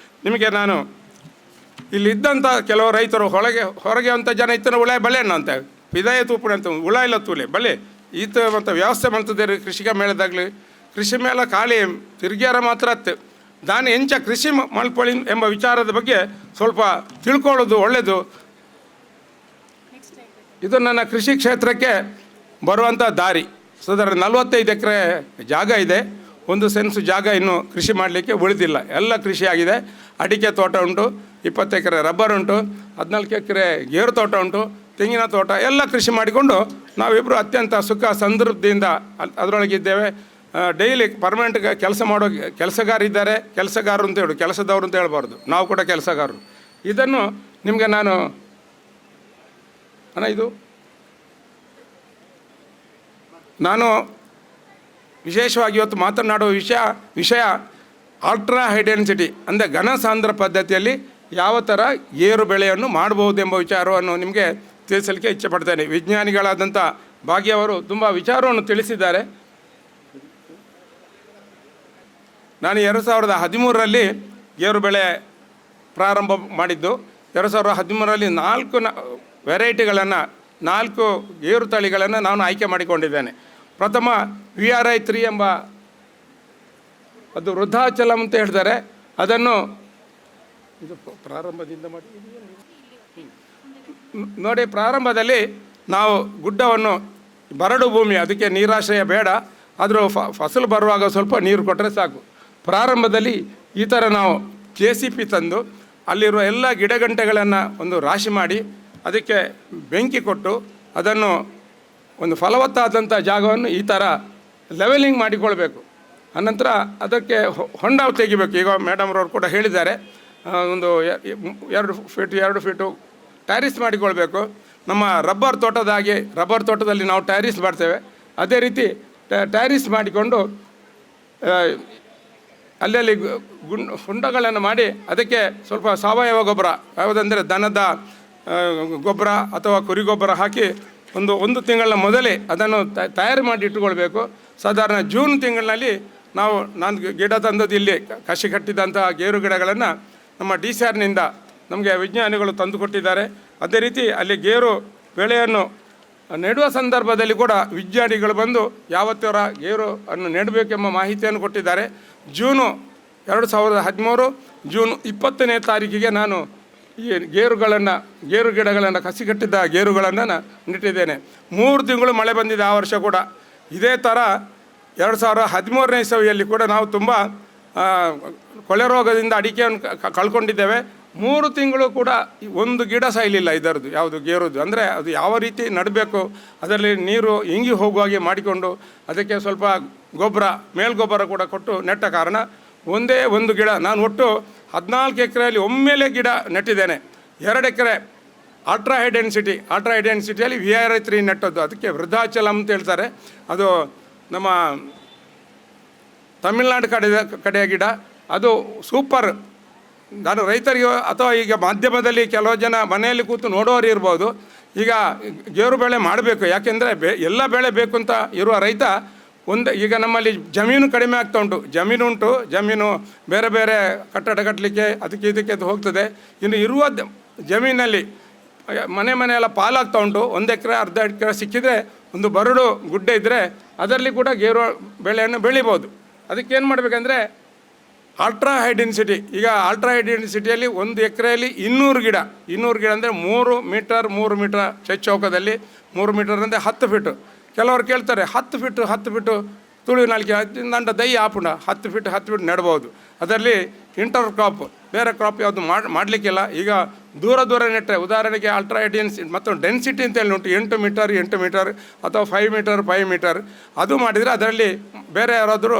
ನಿಮಗೆ ನಾನು ಇಲ್ಲಿದ್ದಂಥ ಕೆಲವು ರೈತರು ಹೊರಗೆ ಅಂತ ಜನ ಇತ್ತನ ಒಳ್ಳೆಯ ಬೆಳೆಯನ್ನು ಅಂತ ಪಿದಾಯ ತೂಪುಣೆ ಅಂತ ಹುಳ ಇಲ್ಲ ತೂಲೆ ಬಲೆ ಈತ ಮತ್ತು ವ್ಯವಸ್ಥೆ ಮಾಡ್ತಿದ್ದಾರೆ ಕೃಷಿಕ ಮೇಳದಾಗಲಿ ಕೃಷಿ ಮೇಳ ಖಾಲಿ ತಿರುಗ್ಯಾರ ಮಾತ್ರ ಅತ್ತೆ ದಾನಿ ಎಂಚ ಕೃಷಿ ಮಲ್ಪೊಳಿ ಎಂಬ ವಿಚಾರದ ಬಗ್ಗೆ ಸ್ವಲ್ಪ ತಿಳ್ಕೊಳ್ಳೋದು ಒಳ್ಳೆಯದು. ಇದು ನನ್ನ ಕೃಷಿ ಕ್ಷೇತ್ರಕ್ಕೆ ಬರುವಂಥ ದಾರಿ. ಸುಧಾರ 45 ಎಕರೆ ಜಾಗ ಇದೆ. 1 ಸೆನ್ಸು ಜಾಗ ಇನ್ನು ಕೃಷಿ ಮಾಡಲಿಕ್ಕೆ ಉಳಿದಿಲ್ಲ. ಎಲ್ಲ ಕೃಷಿ ಆಗಿದೆ. ಅಡಿಕೆ ತೋಟ ಉಂಟು, 20 ಎಕರೆ ರಬ್ಬರ್ ಉಂಟು, 14 ಎಕರೆ ಗೇರು ತೋಟ ಉಂಟು, ತೆಂಗಿನ ತೋಟ ಎಲ್ಲ ಕೃಷಿ ಮಾಡಿಕೊಂಡು ನಾವಿಬ್ಬರು ಅತ್ಯಂತ ಸುಖ ಸಮೃದ್ಧಿಯಿಂದ ಅದರೊಳಗಿದ್ದೇವೆ. ಡೈಲಿ ಪರ್ಮನೆಂಟ್ ಕೆಲಸ ಮಾಡೋ ಕೆಲಸಗಾರಿದ್ದಾರೆ. ಕೆಲಸಗಾರರು ಅಂತ ಹೇಳು, ಕೆಲಸದವರು ಅಂತ ಹೇಳ್ಬಾರ್ದು. ನಾವು ಕೂಡ ಕೆಲಸಗಾರರು. ಇದನ್ನು ನಿಮಗೆ ನಾನು ಇದು ನಾನು ವಿಶೇಷವಾಗಿ ಇವತ್ತು ಮಾತನಾಡುವ ವಿಷಯ ಅಲ್ಟ್ರಾ ಹೈ ಡೆನ್ಸಿಟಿ ಅಂದರೆ ಘನ ಸಾಂದ್ರ ಪದ್ಧತಿಯಲ್ಲಿ ಯಾವ ಥರ ಗೇರು ಬೆಳೆಯನ್ನು ಮಾಡಬಹುದೆಂಬ ವಿಚಾರವನ್ನು ನಿಮಗೆ ತಿಳಿಸಲಿಕ್ಕೆ ಇಚ್ಛೆಪಡ್ತೇನೆ. ವಿಜ್ಞಾನಿಗಳಾದಂಥ ಭಾಗ್ಯ ಅವರು ತುಂಬ ವಿಚಾರವನ್ನು ತಿಳಿಸಿದ್ದಾರೆ. ನಾನು 2013ರಲ್ಲಿ ಗೇರು ಬೆಳೆ ಪ್ರಾರಂಭ ಮಾಡಿದ್ದು. 2013ರಲ್ಲಿ 4 ವೆರೈಟಿಗಳನ್ನು 4 ಗೇರು ತಳಿಗಳನ್ನು ನಾನು ಆಯ್ಕೆ ಮಾಡಿಕೊಂಡಿದ್ದೇನೆ. ಪ್ರಥಮ VRI 3 ಎಂಬ ಅದು ವೃದ್ಧಾಚಲಂ ಅಂತ ಹೇಳ್ತಾರೆ. ಅದನ್ನು ಇದು ಪ್ರಾರಂಭದಿಂದ ಮಾಡಿ ನೋಡಿ. ಪ್ರಾರಂಭದಲ್ಲಿ ನಾವು ಗುಡ್ಡವನ್ನು ಬರಡು ಭೂಮಿ, ಅದಕ್ಕೆ ನೀರಾಶ್ರಯ ಬೇಡ. ಆದರೂ ಫಸಲು ಬರುವಾಗ ಸ್ವಲ್ಪ ನೀರು ಕೊಟ್ಟರೆ ಸಾಕು. ಪ್ರಾರಂಭದಲ್ಲಿ ಈ ಥರ ನಾವು JCB ತಂದು ಅಲ್ಲಿರುವ ಎಲ್ಲ ಗಿಡಗಂಟೆಗಳನ್ನು ಒಂದು ರಾಶಿ ಮಾಡಿ ಅದಕ್ಕೆ ಬೆಂಕಿ ಕೊಟ್ಟು ಅದನ್ನು ಒಂದು ಫಲವತ್ತಾದಂಥ ಜಾಗವನ್ನು ಈ ಥರ ಲೆವೆಲಿಂಗ್ ಮಾಡಿಕೊಳ್ಬೇಕು. ಅನಂತರ ಅದಕ್ಕೆ ಹೊಂಡ ತೆಗಿಬೇಕು. ಈಗ ಮೇಡಮ್ರವ್ರು ಕೂಡ ಹೇಳಿದ್ದಾರೆ, ಒಂದು 2 ಫೀಟು ಟ್ಯಾರಿಸ್ ಮಾಡಿಕೊಳ್ಬೇಕು. ನಮ್ಮ ರಬ್ಬರ್ ತೋಟದ ಹಾಗೆ ರಬ್ಬರ್ ತೋಟದಲ್ಲಿ ನಾವು ಟ್ಯಾರಿಸ್ ಮಾಡ್ತೇವೆ, ಅದೇ ರೀತಿ ಟ್ಯಾರಿಸ್ ಮಾಡಿಕೊಂಡು ಅಲ್ಲಲ್ಲಿ ಹೊಂಡಗಳನ್ನು ಮಾಡಿ ಅದಕ್ಕೆ ಸ್ವಲ್ಪ ಸಾವಯವ ಗೊಬ್ಬರ, ಯಾವುದಂದರೆ ದನದ ಗೊಬ್ಬರ ಅಥವಾ ಕುರಿ ಗೊಬ್ಬರ ಹಾಕಿ ಒಂದು ತಿಂಗಳ ಮೊದಲೇ ಅದನ್ನು ತಯಾರು ಮಾಡಿ ಇಟ್ಟುಕೊಳ್ಬೇಕು. ಸಾಧಾರಣ ಜೂನ್ ತಿಂಗಳಿನಲ್ಲಿ ನಾನು ಗಿಡ ತಂದದ್ದು ಇಲ್ಲಿ ಕಸಿ ಕಟ್ಟಿದಂತಹ ಗೇರು ಗಿಡಗಳನ್ನು ನಮ್ಮ DCRನಿಂದ ನಮಗೆ ವಿಜ್ಞಾನಿಗಳು ತಂದು ಕೊಟ್ಟಿದ್ದಾರೆ. ಅದೇ ರೀತಿ ಅಲ್ಲಿ ಗೇರು ಬೆಳೆಯನ್ನು ನೆಡುವ ಸಂದರ್ಭದಲ್ಲಿ ಕೂಡ ವಿಜ್ಞಾನಿಗಳು ಬಂದು ಯಾವ ಥರ ಗೇರು ಅನ್ನು ನೆಡಬೇಕೆಂಬ ಮಾಹಿತಿಯನ್ನು ಕೊಟ್ಟಿದ್ದಾರೆ. ಜೂನು 2013 ಜೂನ್ 20ನೇ ತಾರೀಕಿಗೆ ನಾನು ಈ ಗೇರು ಗಿಡಗಳನ್ನು ಕಸಿ ಕಟ್ಟಿದ್ದ ಗೇರುಗಳನ್ನು ನೆಟ್ಟಿದ್ದೇನೆ. 3 ತಿಂಗಳು ಮಳೆ ಬಂದಿದೆ ಆ ವರ್ಷ ಕೂಡ. ಇದೇ ಥರ 2013ನೇ ಇಸವಿಯಲ್ಲಿ ಕೂಡ ನಾವು ತುಂಬ ಕೊಳೆ ರೋಗದಿಂದ ಅಡಿಕೆಯನ್ನು ಕಳ್ಕೊಂಡಿದ್ದೇವೆ. 3 ತಿಂಗಳು ಕೂಡ ಒಂದು ಗಿಡ ಸಾಯಲಿಲ್ಲ ಇದರದ್ದು, ಯಾವುದು ಗೇರುದು. ಅಂದರೆ ಅದು ಯಾವ ರೀತಿ ನಡಬೇಕು, ಅದರಲ್ಲಿ ನೀರು ಇಂಗಿ ಹೋಗುವಾಗೆ ಮಾಡಿಕೊಂಡು ಅದಕ್ಕೆ ಸ್ವಲ್ಪ ಗೊಬ್ಬರ ಮೇಲ್ಗೊಬ್ಬರ ಕೂಡ ಕೊಟ್ಟು ನೆಟ್ಟ ಕಾರಣ ಒಂದೇ ಒಂದು ಗಿಡ ನಾನು ಒಟ್ಟು 14 ಎಕರೆಯಲ್ಲಿ ಒಮ್ಮೆಲೆ ಗಿಡ ನೆಟ್ಟಿದ್ದೇನೆ. 2 ಎಕರೆ ಅಲ್ಟ್ರಾ ಹೈ ಡೆನ್ಸಿಟಿಯಲ್ಲಿ VRI 3 ನೆಟ್ಟದ್ದು. ಅದಕ್ಕೆ ವೃದ್ಧಾಚಲಂ ಅಂತ ಹೇಳ್ತಾರೆ. ಅದು ನಮ್ಮ ತಮಿಳ್ನಾಡು ಕಡೆಯ ಗಿಡ. ಅದು ಸೂಪರ್. ನಾನು ರೈತರಿಗೆ ಅಥವಾ ಈಗ ಮಾಧ್ಯಮದಲ್ಲಿ ಕೆಲವು ಜನ ಮನೆಯಲ್ಲಿ ಕೂತು ನೋಡೋರು ಇರ್ಬೋದು. ಈಗ ಗೇರು ಬೆಳೆ ಮಾಡಬೇಕು, ಯಾಕೆಂದರೆ ಎಲ್ಲ ಬೆಳೆ ಬೇಕು ಅಂತ ಇರುವ ರೈತ ಈಗ ನಮ್ಮಲ್ಲಿ ಜಮೀನು ಕಡಿಮೆ ಆಗ್ತಾ ಉಂಟು. ಜಮೀನು ಬೇರೆ ಬೇರೆ ಕಟ್ಟಡ ಕಟ್ಟಲಿಕ್ಕೆ ಅದಕ್ಕೆ ಇದಕ್ಕೆ ಹೋಗ್ತದೆ. ಇನ್ನು ಇರುವ ಜಮೀನಲ್ಲಿ ಮನೆಯೆಲ್ಲ ಪಾಲಾಗ್ತಾ ಉಂಟು. 1 ಎಕರೆ ಅರ್ಧ ಎಕರೆ ಸಿಕ್ಕಿದರೆ ಒಂದು ಬರಡು ಗುಡ್ಡೆ ಇದ್ದರೆ ಅದರಲ್ಲಿ ಕೂಡ ಗೇರು ಬೆಳೆಯನ್ನು ಬೆಳಿಬೋದು. ಅದಕ್ಕೇನು ಮಾಡಬೇಕಂದ್ರೆ ಅಲ್ಟ್ರಾ ಹೈ ಡೆನ್ಸಿಟಿ. ಈಗ ಅಲ್ಟ್ರಾ ಹೈ ಡೆನ್ಸಿಟಿಯಲ್ಲಿ 1 ಎಕರೆಯಲ್ಲಿ 200 ಗಿಡ ಅಂದರೆ 3 ಮೀಟರ್ ಚೌಕದಲ್ಲಿ 3 ಮೀಟರ್ ಅಂದರೆ 10 ಫೀಟು. ಕೆಲವರು ಕೇಳ್ತಾರೆ 10 ಫೀಟು ತುಳು ನಾಲ್ಕೆ ನಂಡ ದೈ ಆಪುಂಡ 10 ಫೀಟ್ ನೆಡ್ಬೋದು. ಅದರಲ್ಲಿ ಇಂಟರ್ ಕ್ರಾಪ್ ಬೇರೆ ಕ್ರಾಪ್ ಯಾವುದು ಮಾಡಲಿಕ್ಕಿಲ್ಲ. ಈಗ ದೂರ ನೆಟ್ಟರೆ ಉದಾಹರಣೆಗೆ ಅಲ್ಟ್ರಾ ಹೈ ಡೆನ್ಸಿಟಿ ಮತ್ತು ಡೆನ್ಸಿಟಿ ಅಂತೇಳಿ ಉಂಟು. 8 ಮೀಟರ್ ಅಥವಾ 5 ಮೀಟರ್ ಅದು ಮಾಡಿದರೆ ಅದರಲ್ಲಿ ಬೇರೆ ಯಾರಾದರೂ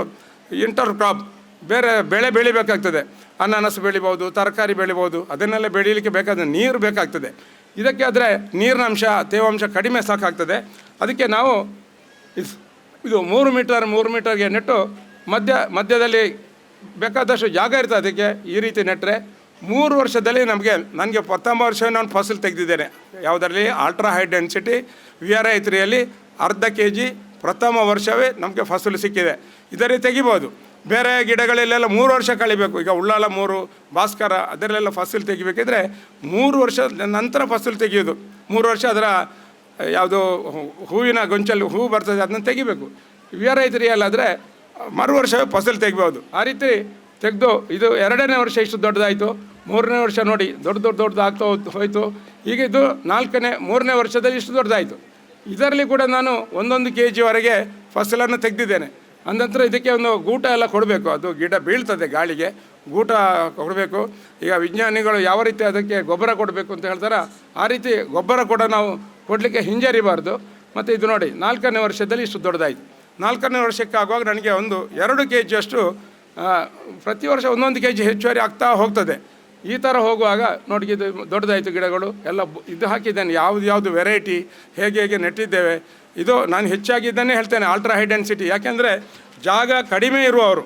ಇಂಟರ್ ಕ್ರಾಪ್ ಬೇರೆ ಬೆಳೆ ಬೆಳಿಬೇಕಾಗ್ತದೆ. ಅನಾನಸ್ ಬೆಳಿಬೋದು, ತರಕಾರಿ ಬೆಳಿಬೋದು. ಅದನ್ನೆಲ್ಲ ಬೆಳೀಲಿಕ್ಕೆ ಬೇಕಾದ ನೀರು ಬೇಕಾಗ್ತದೆ. ಇದಕ್ಕೆ ಆದರೆ ನೀರಿನಂಶ ತೇವಾಂಶ ಕಡಿಮೆ ಸಾಕಾಗ್ತದೆ. ಅದಕ್ಕೆ ನಾವು ಇದು 3 ಮೀಟರ್ಗೆ ನೆಟ್ಟು ಮಧ್ಯದಲ್ಲಿ ಬೇಕಾದಷ್ಟು ಜಾಗ ಇರ್ತದೆ. ಅದಕ್ಕೆ ಈ ರೀತಿ ನೆಟ್ಟರೆ 3 ವರ್ಷದಲ್ಲಿ ನನಗೆ ಪ್ರಥಮ ವರ್ಷ ನಾನು ಫಸಲು ತೆಗೆದಿದ್ದೇನೆ. ಯಾವುದರಲ್ಲಿ ಅಲ್ಟ್ರಾ ಹೈ ಡೆನ್ಸಿಟಿ VRI 3ಯಲ್ಲಿ ಅರ್ಧ kg ಪ್ರಥಮ ವರ್ಷವೇ ನಮಗೆ ಫಸಲು ಸಿಕ್ಕಿದೆ. ಇದರಲ್ಲಿ ತೆಗಿಬೋದು. ಬೇರೆ ಗಿಡಗಳಲ್ಲೆಲ್ಲ 3 ವರ್ಷ ಕಳಿಬೇಕು. ಈಗ ಉಳ್ಳಾಲ 3, ಭಾಸ್ಕರ ಅದರಲ್ಲೆಲ್ಲ ಫಸಲು ತೆಗಿಬೇಕಿದ್ರೆ 3 ವರ್ಷ ನಂತರ ಫಸಲು ತೆಗೆಯೋದು. 3 ವರ್ಷ ಅದರ ಯಾವುದೋ ಹೂವಿನ ಗೊಂಚಲು ಹೂವು ಬರ್ತದೆ ಅದನ್ನ ತೆಗಿಬೇಕು. VR-I3 ಅಲ್ಲಾದರೆ ಮರು ವರ್ಷವೇ ಫಸಲು ತೆಗಿಬೋದು. ಆ ರೀತಿ ತೆಗೆದು ಇದು 2ನೇ ವರ್ಷ ಇಷ್ಟು ದೊಡ್ಡದಾಯಿತು, 3ನೇ ವರ್ಷ ನೋಡಿ ದೊಡ್ಡದು ಆಗ್ತಾ ಹೋಯಿತು. ಈಗ ಇದು 3ನೇ ವರ್ಷದಲ್ಲಿ ಇಷ್ಟು ದೊಡ್ಡದಾಯಿತು. ಇದರಲ್ಲಿ ಕೂಡ ನಾನು 1 kg ಫಸಲನ್ನು ತೆಗೆದಿದ್ದೇನೆ. ಅಂದಂತರ ಇದಕ್ಕೆ ಒಂದು ಗೂಟ ಎಲ್ಲ ಕೊಡಬೇಕು. ಅದು ಗಿಡ ಬೀಳ್ತದೆ ಗಾಳಿಗೆ, ಗೂಟ ಕೊಡಬೇಕು. ಈಗ ವಿಜ್ಞಾನಿಗಳು ಯಾವ ರೀತಿ ಅದಕ್ಕೆ ಗೊಬ್ಬರ ಕೊಡಬೇಕು ಅಂತ ಹೇಳ್ತಾರೆ, ಆ ರೀತಿ ಗೊಬ್ಬರ ಕೂಡ ನಾವು ಕೊಡಲಿಕ್ಕೆ ಹಿಂಜರಿಬಾರ್ದು. ಮತ್ತು ಇದು ನೋಡಿ 4ನೇ ವರ್ಷದಲ್ಲಿ ಇಷ್ಟು ದೊಡ್ಡದಾಯಿತು. 4ನೇ ವರ್ಷಕ್ಕೆ ಆಗುವಾಗ ನನಗೆ 2 kg ಅಷ್ಟು ಪ್ರತಿ ವರ್ಷ 1 kg ಹೆಚ್ಚುವರಿ ಆಗ್ತಾ ಹೋಗ್ತದೆ. ಈ ಥರ ಹೋಗುವಾಗ ನೋಡಿ ಇದು ದೊಡ್ಡದಾಯಿತು ಗಿಡಗಳು ಎಲ್ಲ. ಇದು ಹಾಕಿದ್ದೇನೆ ಯಾವುದು ವೆರೈಟಿ ಹೇಗೆ ನೆಟ್ಟಿದ್ದೇವೆ. ಇದು ನಾನು ಹೆಚ್ಚಾಗಿದ್ದನ್ನೇ ಹೇಳ್ತೇನೆ, ಅಲ್ಟ್ರಾ ಹೈ ಡೆನ್ಸಿಟಿ. ಯಾಕೆಂದರೆ ಜಾಗ ಕಡಿಮೆ ಇರುವವರು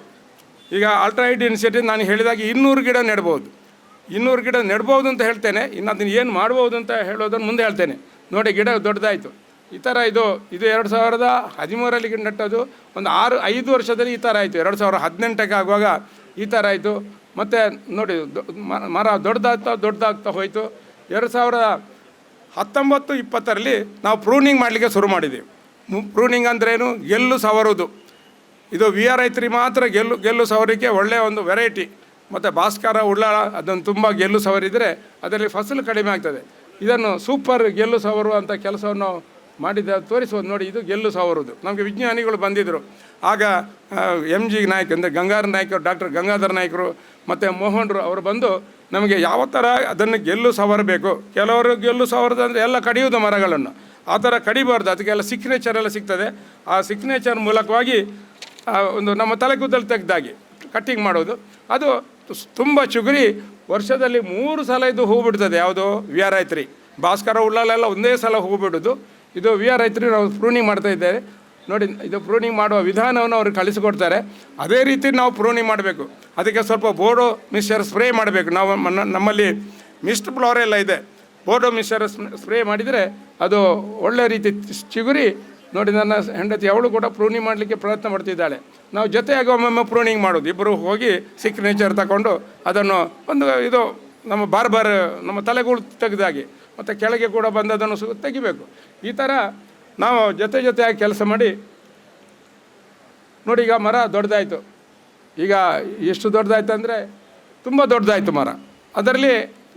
ಈಗ ಅಲ್ಟ್ರಾ ಹೈ ಡೆನ್ಸಿಟಿ ನಾನು ಹೇಳಿದಾಗ 200 ಗಿಡ ನೆಡ್ಬೋದು. 200 ಗಿಡ ನೆಡ್ಬೋದು ಅಂತ ಹೇಳ್ತೇನೆ. ಇನ್ನು ಅದನ್ನು ಏನು ಮಾಡ್ಬೋದು ಅಂತ ಹೇಳೋದನ್ನು ಮುಂದೆ ಹೇಳ್ತೇನೆ. ನೋಡಿ ಗಿಡ ದೊಡ್ಡದಾಯಿತು. ಈ ಥರ ಇದು 2013ರಲ್ಲಿ ನೆಟ್ಟದು. ಒಂದು 5 ವರ್ಷದಲ್ಲಿ ಈ ಥರ ಆಯಿತು. 2018ಕ್ಕೆ ಆಗುವಾಗ ಈ ಥರ ಆಯಿತು. ಮತ್ತು ನೋಡಿ ಮರ ದೊಡ್ಡದಾಗ್ತಾ ಹೋಯಿತು. 2019-20ರಲ್ಲಿ ನಾವು ಪ್ರೂನಿಂಗ್ ಮಾಡಲಿಕ್ಕೆ ಶುರು ಮಾಡಿದ್ದೀವಿ. ಪ್ರೂನಿಂಗ್ ಅಂದ್ರೇನು? ಗೆಲ್ಲು ಸವರುವುದು. ಇದು VR-I3 ಮಾತ್ರ ಗೆಲ್ಲು ಸವರಿಕೆ ಒಳ್ಳೆಯ ಒಂದು ವೆರೈಟಿ. ಮತ್ತು ಭಾಸ್ಕರ, ಉಳ್ಳಾಳ ಅದನ್ನು ತುಂಬ ಗೆಲ್ಲು ಸವರಿದರೆ ಅದರಲ್ಲಿ ಫಸಲು ಕಡಿಮೆ ಆಗ್ತದೆ. ಇದನ್ನು ಸೂಪರ್ ಗೆಲ್ಲು ಸವರುವಂಥ ಕೆಲಸವನ್ನು ಮಾಡಿದ ತೋರಿಸುವುದು. ನೋಡಿ ಇದು ಗೆಲ್ಲು ಸವರುವುದು. ನಮಗೆ ವಿಜ್ಞಾನಿಗಳು ಬಂದಿದ್ದರು ಆಗ, MG ನಾಯ್ಕ ಅಂದರೆ ಗಂಗಾಧರ ನಾಯ್ಕರು, ಡಾಕ್ಟರ್ ಗಂಗಾಧರ ನಾಯ್ಕರು ಮತ್ತು ಮೋಹನ್ರು ಅವರು ಬಂದು ನಮಗೆ ಯಾವ ಥರ ಅದನ್ನು ಗೆಲ್ಲು ಸವರಬೇಕು. ಕೆಲವರು ಗೆಲ್ಲು ಸವರದಂದರೆ ಎಲ್ಲ ಕಡಿಯುವುದು ಮರಗಳನ್ನು. ಆ ಥರ ಕಡಿಬಾರ್ದು. ಅದಕ್ಕೆಲ್ಲ ಸಿಗ್ನೇಚರ್ ಎಲ್ಲ ಸಿಗ್ತದೆ. ಆ ಸಿಗ್ನೇಚರ್ ಮೂಲಕವಾಗಿ ಒಂದು ನಮ್ಮ ತಲೆಗೂದಲು ತೆಗೆದಾಗಿ ಕಟ್ಟಿಂಗ್ ಮಾಡೋದು. ಅದು ತುಂಬ ಚಿಗುರಿ ವರ್ಷದಲ್ಲಿ 3 ಸಲ ಇದು ಹೂ ಬಿಡ್ತದೆ. ಯಾವುದು? VR-I3. ಭಾಸ್ಕರ, ಉಳ್ಳಾಲೆಲ್ಲ ಒಂದೇ ಸಲ ಹೂ ಬಿಡೋದು. ಇದು VR-I3 ನಾವು ಪ್ರೂನಿಂಗ್ ಮಾಡ್ತಾ ಇದ್ದೇವೆ. ನೋಡಿ ಇದು ಪ್ರೂನಿಂಗ್ ಮಾಡುವ ವಿಧಾನವನ್ನು ಅವ್ರಿಗೆ ಕಳಿಸಿಕೊಡ್ತಾರೆ. ಅದೇ ರೀತಿ ನಾವು ಪ್ರೂನಿಂಗ್ ಮಾಡಬೇಕು. ಅದಕ್ಕೆ ಸ್ವಲ್ಪ ಬೋರ್ಡೋ ಮಿಕ್ಸ್ಚರ್ ಸ್ಪ್ರೇ ಮಾಡಬೇಕು. ನಾವು ನಮ್ಮಲ್ಲಿ ಮಿಸ್ಟ್ ಫ್ಲವರ್ ಎಲ್ಲ ಇದೆ. ಬೋರ್ಡೋ ಮಿಕ್ಸ್ಚರ್ ಸ್ಪ್ರೇ ಮಾಡಿದರೆ ಅದು ಒಳ್ಳೆ ರೀತಿ ಚಿಗುರಿ. ನೋಡಿ ನನ್ನ ಹೆಂಡತಿ ಅವಳು ಕೂಡ ಪ್ರೂನಿಂಗ್ ಮಾಡಲಿಕ್ಕೆ ಪ್ರಯತ್ನ ಮಾಡ್ತಿದ್ದಾಳೆ. ನಾವು ಜೊತೆಯಾಗಿ ಒಮ್ಮೊಮ್ಮೆ ಪ್ರೂನಿಂಗ್ ಮಾಡೋದು. ಇಬ್ಬರು ಹೋಗಿ ಸಿಗ್ನೇಚರ್ ತಗೊಂಡು ಅದನ್ನು ಒಂದು ಇದು ನಮ್ಮ ಬಾರ್ ನಮ್ಮ ತಲೆಗೂಳು ತೆಗೆದಾಗಿ ಮತ್ತು ಕೆಳಗೆ ಕೂಡ ಬಂದದನ್ನು ತೆಗಿಬೇಕು. ಈ ಥರ ನಾವು ಜೊತೆಯಾಗಿ ಕೆಲಸ ಮಾಡಿ ನೋಡಿ. ಈಗ ಮರ ದೊಡ್ಡದಾಯಿತು. ಈಗ ಎಷ್ಟು ದೊಡ್ಡದಾಯ್ತು ಅಂದರೆ ತುಂಬ ದೊಡ್ಡದಾಯಿತು ಮರ. ಅದರಲ್ಲಿ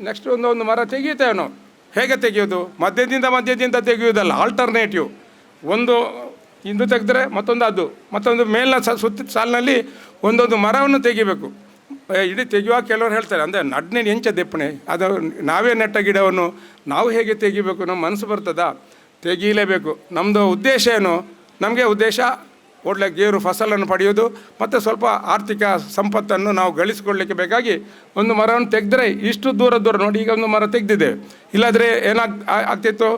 ನೆಕ್ಸ್ಟ್ ಒಂದು ಮರ ತೆಗಿತೇವೆ ನಾವು. ಹೇಗೆ ತೆಗೆಯೋದು? ಮಧ್ಯದಿಂದ ತೆಗೆಯೋದಲ್ಲ, ಆಲ್ಟರ್ನೇಟಿವ್. ಒಂದು ಇಂದು ತೆಗೆದ್ರೆ ಮತ್ತೊಂದು ಮೇಲಿನ ಸುತ್ತ ಸಾಲಿನಲ್ಲಿ ಒಂದೊಂದು ಮರವನ್ನು ತೆಗಿಬೇಕು. ಇಡೀ ತೆಗೆಯುವಾಗ ಕೆಲವರು ಹೇಳ್ತಾರೆ, ಅಂದರೆ ನಡ್ನೆ ಎಂಚ ದೆಪ್ಪಣೆ, ಅದು ನಾವೇ ನೆಟ್ಟ ಗಿಡವನ್ನು ನಾವು ಹೇಗೆ ತೆಗಿಬೇಕು? ನಮ್ಮ ಮನಸ್ಸು ಬರ್ತದಾ? ತೆಗೀಲೇಬೇಕು. ನಮ್ಮದು ಉದ್ದೇಶ ಏನು? ನಮಗೆ ಉದ್ದೇಶ ಒಳ್ಳೆ ಗೇರು ಫಸಲನ್ನು ಪಡೆಯೋದು ಮತ್ತು ಸ್ವಲ್ಪ ಆರ್ಥಿಕ ಸಂಪತ್ತನ್ನು ನಾವು ಗಳಿಸಿಕೊಳ್ಳಲಿಕ್ಕೆ ಬೇಕಾಗಿ ಒಂದು ಮರವನ್ನು ತೆಗೆದ್ರೆ ಇಷ್ಟು ದೂರ ನೋಡಿ. ಈಗ ಒಂದು ಮರ ತೆಗೆದಿದ್ದೇವೆ. ಇಲ್ಲಾದರೆ ಆಗ್ತಿತ್ತು,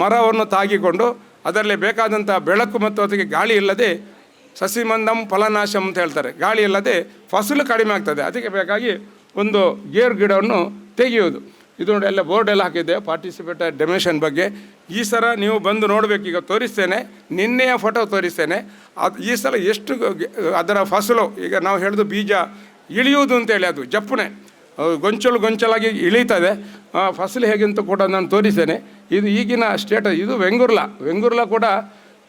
ಮರವನ್ನು ತಾಗಿಕೊಂಡು ಅದರಲ್ಲಿ ಬೇಕಾದಂಥ ಬೆಳಕು ಮತ್ತು ಅದಕ್ಕೆ ಗಾಳಿ ಇಲ್ಲದೆ ಸಸಿಮಂದಂ ಫಲನಾಶಂ ಅಂತ ಹೇಳ್ತಾರೆ. ಗಾಳಿ ಇಲ್ಲದೆ ಫಸಲು ಕಡಿಮೆ ಆಗ್ತದೆ. ಅದಕ್ಕೆ ಬೇಕಾಗಿ ಒಂದು ಗೇರು ಗಿಡವನ್ನು ತೆಗೆಯೋದು. ಇದು ನೋಡಿ ಎಲ್ಲ ಬೋರ್ಡ್ ಎಲ್ಲ ಹಾಕಿದ್ದೆ ಪಾರ್ಟಿಸಿಪೇಟ್ ಡೊನೇಷನ್ ಬಗ್ಗೆ. ಈ ಸಲ ನೀವು ಬಂದು ನೋಡಬೇಕು. ಈಗ ತೋರಿಸ್ತೇನೆ, ನಿನ್ನೆಯ ಫೋಟೋ ತೋರಿಸ್ತೇನೆ. ಅದು ಈ ಸಲ ಎಷ್ಟು ಅದರ ಫಸಲು, ಈಗ ನಾವು ಹೇಳೋದು ಬೀಜ ಇಳಿಯುವುದು ಅಂತೇಳಿ, ಅದು ಜಪ್ಪಣೆ ಗೊಂಚಲಾಗಿ ಇಳೀತದೆ. ಫಸಲು ಹೇಗೆ ಅಂತ ಕೂಡ ನಾನು ತೋರಿಸ್ತೇನೆ. ಇದು ಈಗಿನ ಸ್ಟೇಟಸ್. ಇದು ವೆಂಗುರ್ಲ ಕೂಡ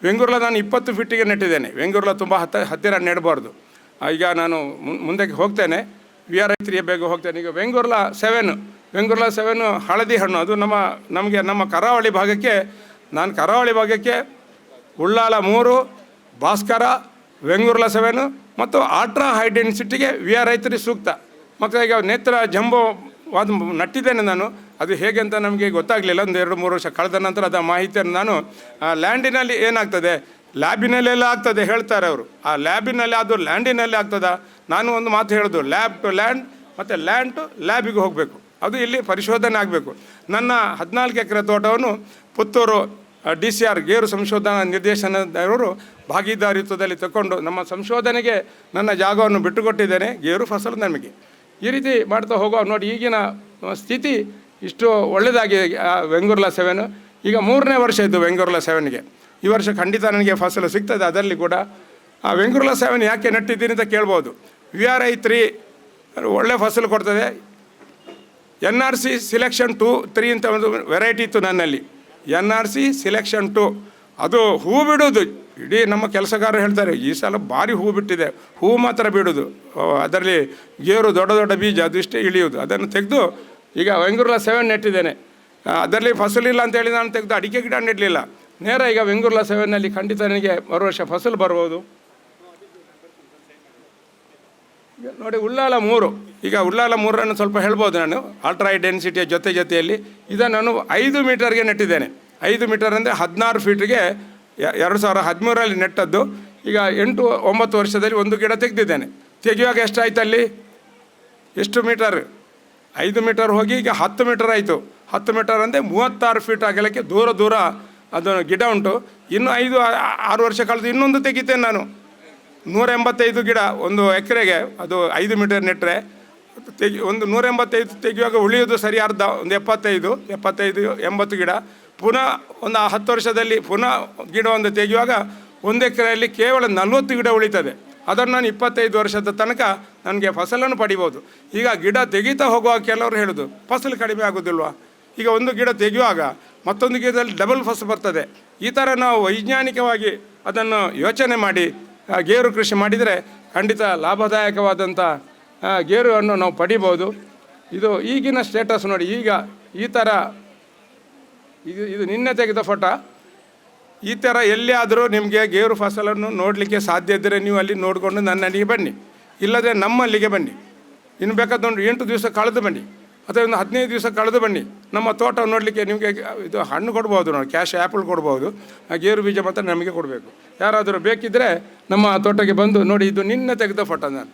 ನಾನು 20 ಫೀಟಿಗೆ ನೆಟ್ಟಿದ್ದೇನೆ. ವೆಂಗುರ್ಲ ತುಂಬ ಹತ್ತಿರ ನೆಡಬಾರ್ದು. ಈಗ ನಾನು ಮುಂದಕ್ಕೆ ಹೋಗ್ತೇನೆ, VR-I3 ಬೇಗ ಹೋಗ್ತೇನೆ. ಈಗ ವೆಂಗುರ್ಲ 7 ಹಳದಿ ಹಣ್ಣು. ಅದು ನಮ್ಮ ಕರಾವಳಿ ಭಾಗಕ್ಕೆ ಉಳ್ಳಾಲ 3, ಭಾಸ್ಕರ, ವೆಂಗುರ್ಲ 7 ಮತ್ತು ಅಲ್ಟ್ರಾ ಹೈ ಡೆನ್ಸಿಟಿಗೆ VR-I3 ಸೂಕ್ತ. ಮತ್ತು ಈಗ ನೇತ್ರ ಜಂಬೋವಾದ ನಟ್ಟಿದ್ದೇನೆ ನಾನು. ಅದು ಹೇಗೆ ಅಂತ ನಮಗೆ ಗೊತ್ತಾಗಲಿಲ್ಲ. ಒಂದು 2-3 ವರ್ಷ ಕಳೆದ ನಂತರ ಅದರ ಮಾಹಿತಿಯನ್ನು ನಾನು ಲ್ಯಾಂಡಿನಲ್ಲಿ ಏನಾಗ್ತದೆ, ಲ್ಯಾಬಿನಲ್ಲೆಲ್ಲ ಆಗ್ತದೆ ಹೇಳ್ತಾರೆ ಅವರು. ಆ ಲ್ಯಾಬಿನಲ್ಲಿ ಅದು ಲ್ಯಾಂಡಿನಲ್ಲಿ ಆಗ್ತದ? ನಾನು ಒಂದು ಮಾತು ಹೇಳೋದು, ಲ್ಯಾಬ್ ಟು ಲ್ಯಾಂಡ್ ಮತ್ತು ಲ್ಯಾಂಡ್ ಟು ಲ್ಯಾಬಿಗೆ ಹೋಗಬೇಕು. ಅದು ಇಲ್ಲಿ ಪರಿಶೋಧನೆ ಆಗಬೇಕು. ನನ್ನ 14 ಎಕರೆ ತೋಟವನ್ನು ಪುತ್ತೂರು DCR ಗೇರು ಸಂಶೋಧನಾ ನಿರ್ದೇಶನದವರು ಭಾಗೀದಾರಿತ್ವದಲ್ಲಿ ತಗೊಂಡು ನಮ್ಮ ಸಂಶೋಧನೆಗೆ ನನ್ನ ಜಾಗವನ್ನು ಬಿಟ್ಟುಕೊಟ್ಟಿದ್ದೇನೆ. ಗೇರು ಫಸಲು ನಮಗೆ ಈ ರೀತಿ ಮಾಡ್ತಾ ಹೋಗೋ. ನೋಡಿ ಈಗಿನ ಸ್ಥಿತಿ ಇಷ್ಟು ಒಳ್ಳೆಯದಾಗಿದೆ. ವೆಂಗುರ್ಲ 7 ಈಗ 3ನೇ ವರ್ಷ ಇದ್ದು ವೆಂಗುರ್ಲ 7ಗೆ. ಈ ವರ್ಷ ಖಂಡಿತ ನನಗೆ ಫಸಲು ಸಿಗ್ತದೆ. ಅದರಲ್ಲಿ ಕೂಡ ಆ ವೆಂಗುರ್ಲ 7 ಯಾಕೆ ನೆಟ್ಟಿದ್ದೀನಿ ಅಂತ ಕೇಳ್ಬೋದು. VR-I3 ಒಳ್ಳೆ ಫಸಲು ಕೊಡ್ತದೆ. NRC ಸಿಲೆಕ್ಷನ್ 2, 3 ಅಂತ ಒಂದು ವೆರೈಟಿ ಇತ್ತು ನನ್ನಲ್ಲಿ. NRC ಸೆಲೆಕ್ಷನ್ 2 ಅದು ಹೂ ಬಿಡೋದು. ಇಡೀ ನಮ್ಮ ಕೆಲಸಗಾರರು ಹೇಳ್ತಾರೆ ಈ ಸಲ ಭಾರಿ ಹೂ ಬಿಟ್ಟಿದೆ, ಹೂ ಮಾತ್ರ ಬಿಡೋದು, ಅದರಲ್ಲಿ ಗೇರು ದೊಡ್ಡ ದೊಡ್ಡ ಬೀಜ ಅದು ಇಷ್ಟೇ ಇಳಿಯೋದು. ಅದನ್ನು ತೆಗೆದು ಈಗ ವೆಂಗುರ್ಲಾ 7 ನೆಟ್ಟಿದ್ದೇನೆ. ಅದರಲ್ಲಿ ಫಸಲಿಲ್ಲ ಅಂತೇಳಿ ನಾನು ತೆಗೆದು ಅಡಿಕೆ ಗಿಡ ನೆಡಲಿಲ್ಲ. ನೇರ ಈಗ ವೆಂಗುರ್ಲಾ 7ನಲ್ಲಿ ಖಂಡಿತ ನನಗೆ ಬರುವ ವರ್ಷ ಫಸಲು ಬರ್ಬೋದು. ನೋಡಿ ಉಳ್ಳಾಲ 3, ಈಗ ಉಳ್ಳಾಲ 3 ಸ್ವಲ್ಪ ಹೇಳ್ಬೋದು ನಾನು. ಅಲ್ಟ್ರಾ ಹೈ ಡೆನ್ಸಿಟಿಯ ಜೊತೆಯಲ್ಲಿ ಇದನ್ನು ನಾನು 5 ಮೀಟರ್ಗೆ ನೆಟ್ಟಿದ್ದೇನೆ. 5 ಮೀಟರ್ ಅಂದರೆ 16 ಫೀಟ್ಗೆ 2013ರಲ್ಲಿ ನೆಟ್ಟದ್ದು. ಈಗ 8-9 ವರ್ಷದಲ್ಲಿ ಒಂದು ಗಿಡ ತೆಗೆದಿದ್ದೇನೆ. ತೆಗೆಯುವಾಗ ಎಷ್ಟಾಯ್ತು ಅಲ್ಲಿ, ಎಷ್ಟು ಮೀಟರ್? 5 ಮೀಟರ್ ಹೋಗಿ ಈಗ 10 ಮೀಟರ್ ಆಯಿತು. 10 ಮೀಟರ್ ಅಂದರೆ 36 ಫೀಟ್ ಅಗಲಕ್ಕೆ ದೂರ ಅದು ಗಿಡ ಉಂಟು. ಇನ್ನು 5-6 ವರ್ಷ ಕಳೆದು ಇನ್ನೊಂದು ತೆಗಿತೇನೆ ನಾನು. 185 ಗಿಡ ಒಂದು ಎಕರೆಗೆ, ಅದು 5 ಮೀಟರ್ ನೆಟ್ಟರೆ ಒಂದು 185 ತೆಗೆಯುವಾಗ ಉಳಿಯೋದು ಸರಿ ಅರ್ಧ, ಒಂದು 75-80 ಗಿಡ. ಪುನಃ ಒಂದು 10 ವರ್ಷದಲ್ಲಿ ಪುನಃ ಗಿಡ ಒಂದು ತೆಗೆಯುವಾಗ 1 ಎಕರೆಯಲ್ಲಿ ಕೇವಲ 40 ಗಿಡ ಉಳಿತದೆ. ಅದನ್ನು ನಾನು 25 ವರ್ಷದ ತನಕ ನನಗೆ ಫಸಲನ್ನು ಪಡಿಬೋದು. ಈಗ ಗಿಡ ತೆಗಿತಾ ಹೋಗುವಾಗ ಕೆಲವರು ಹೇಳೋದು ಫಸಲು ಕಡಿಮೆ ಆಗೋದಿಲ್ವಾ? ಈಗ ಒಂದು ಗಿಡ ತೆಗೆಯುವಾಗ ಮತ್ತೊಂದು ಗಿಡದಲ್ಲಿ ಡಬಲ್ ಫಸಲು ಬರ್ತದೆ. ಈ ಥರ ನಾವು ವೈಜ್ಞಾನಿಕವಾಗಿ ಅದನ್ನು ಯೋಚನೆ ಮಾಡಿ ಗೇರು ಕೃಷಿ ಮಾಡಿದರೆ ಖಂಡಿತ ಲಾಭದಾಯಕವಾದಂಥ ಗೇರುವನ್ನು ನಾವು ಪಡಿಬೋದು. ಇದು ಈಗಿನ ಸ್ಟೇಟಸ್ ನೋಡಿ. ಈಗ ಈ ಥರ ಇದು ನಿನ್ನೆ ತೆಗೆದ ಫೋಟೋ. ಈ ಥರ ಎಲ್ಲಿಯಾದರೂ ನಿಮಗೆ ಗೇರು ಫಸಲನ್ನು ನೋಡಲಿಕ್ಕೆ ಸಾಧ್ಯ ಇದ್ದರೆ ನೀವು ಅಲ್ಲಿ ನೋಡಿಕೊಂಡು ನನ್ನಲ್ಲಿಗೆ ಬನ್ನಿ, ಇಲ್ಲದೆ ನಮ್ಮಲ್ಲಿಗೆ ಬನ್ನಿ. ಇನ್ನು ಬೇಕಾದ 8 ದಿವಸ ಕಳೆದು ಬನ್ನಿ ಅಥವಾ ಒಂದು 15 ದಿವಸ ಕಳೆದು ಬನ್ನಿ. ನಮ್ಮ ತೋಟ ನೋಡಲಿಕ್ಕೆ ನಿಮಗೆ ಇದು ಹಣ್ಣು ಕೊಡ್ಬೋದು, ನೋಡಿ ಕ್ಯಾಶ್ ಆ್ಯಪಲ್ ಕೊಡ್ಬೋದು. ಗೇರು ಬೀಜ ಮಾತ್ರ ನಮಗೆ ಕೊಡಬೇಕು. ಯಾರಾದರೂ ಬೇಕಿದ್ದರೆ ನಮ್ಮ ತೋಟಕ್ಕೆ ಬಂದು ನೋಡಿ. ಇದು ನಿನ್ನೆ ತೆಗೆದ ಫೋಟೋ. ನಾನು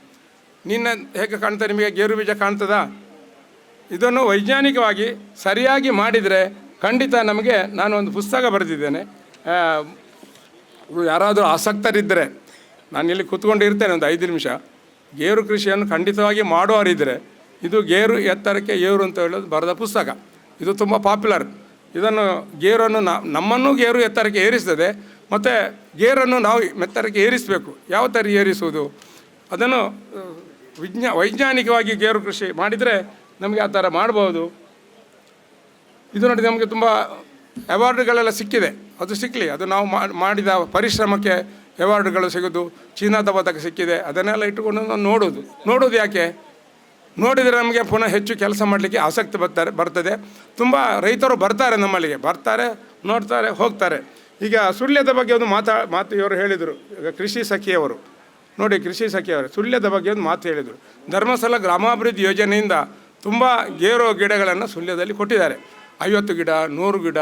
ನಿನ್ನೆ ಹೇಗೆ ಕಾಣ್ತಾ ನಿಮಗೆ ಗೇರು ಬೀಜ ಕಾಣ್ತದಾ? ಇದನ್ನು ವೈಜ್ಞಾನಿಕವಾಗಿ ಸರಿಯಾಗಿ ಮಾಡಿದರೆ ಖಂಡಿತ ನಮಗೆ, ನಾನು ಒಂದು ಪುಸ್ತಕ ಬರೆದಿದ್ದೇನೆ. ಯಾರಾದರೂ ಆಸಕ್ತರಿದ್ದರೆ ನಾನು ಇಲ್ಲಿ ಕೂತ್ಕೊಂಡು ಇರ್ತೇನೆ ಒಂದು 5 ನಿಮಿಷ. ಗೇರು ಕೃಷಿಯನ್ನು ಖಂಡಿತವಾಗಿ ಮಾಡುವವರಿದ್ದರೆ ಇದು ಗೇರು ಎತ್ತರಕ್ಕೆ ಏರು ಅಂತ ಹೇಳೋದು ಬರೆದ ಪುಸ್ತಕ. ಇದು ತುಂಬ ಪಾಪ್ಯುಲರ್. ಇದನ್ನು ಗೇರನ್ನು ನಮ್ಮನ್ನು ಗೇರು ಎತ್ತರಕ್ಕೆ ಏರಿಸ್ತದೆ, ಮತ್ತು ಗೇರನ್ನು ನಾವು ಎತ್ತರಕ್ಕೆ ಏರಿಸಬೇಕು. ಯಾವ ಥರ ಏರಿಸುವುದು ಅದನ್ನು ವೈಜ್ಞಾನಿಕವಾಗಿ ಗೇರು ಕೃಷಿ ಮಾಡಿದರೆ ನಮಗೆ ಆ ಥರ ಮಾಡ್ಬೋದು. ಇದು ನೋಡಿ ನಮಗೆ ತುಂಬ ಅವಾರ್ಡ್ಗಳೆಲ್ಲ ಸಿಕ್ಕಿದೆ. ಅದು ಸಿಕ್ಕಲಿ, ಅದು ನಾವು ಮಾಡಿದ ಪರಿಶ್ರಮಕ್ಕೆ ಅವಾರ್ಡ್ಗಳು ಸಿಗೋದು. ಚೀನಾದ ಪದಕ ಸಿಕ್ಕಿದೆ. ಅದನ್ನೆಲ್ಲ ಇಟ್ಟುಕೊಂಡು ನಾವು ನೋಡೋದು ಯಾಕೆ? ನೋಡಿದರೆ ನಮಗೆ ಪುನಃ ಹೆಚ್ಚು ಕೆಲಸ ಮಾಡಲಿಕ್ಕೆ ಆಸಕ್ತಿ ಬರ್ತದೆ. ತುಂಬ ರೈತರು ಬರ್ತಾರೆ, ನಮ್ಮಲ್ಲಿಗೆ ಬರ್ತಾರೆ, ನೋಡ್ತಾರೆ, ಹೋಗ್ತಾರೆ. ಈಗ ಸುಳ್ಯದ ಬಗ್ಗೆ ಒಂದು ಮಾತು ಇವರು ಹೇಳಿದರು. ಈಗ ಕೃಷಿ ಸಖಿಯವರು ನೋಡಿ, ಕೃಷಿ ಸಖಿಯವರು ಸುಳ್ಯದ ಬಗ್ಗೆ ಒಂದು ಮಾತು ಹೇಳಿದರು. ಧರ್ಮಸ್ಥಳ ಗ್ರಾಮಾಭಿವೃದ್ಧಿ ಯೋಜನೆಯಿಂದ ತುಂಬ ಗೇರು ಗಿಡಗಳನ್ನು ಸುಳ್ಯದಲ್ಲಿ ಕೊಟ್ಟಿದ್ದಾರೆ. 50 ಗಿಡ, 100 ಗಿಡ,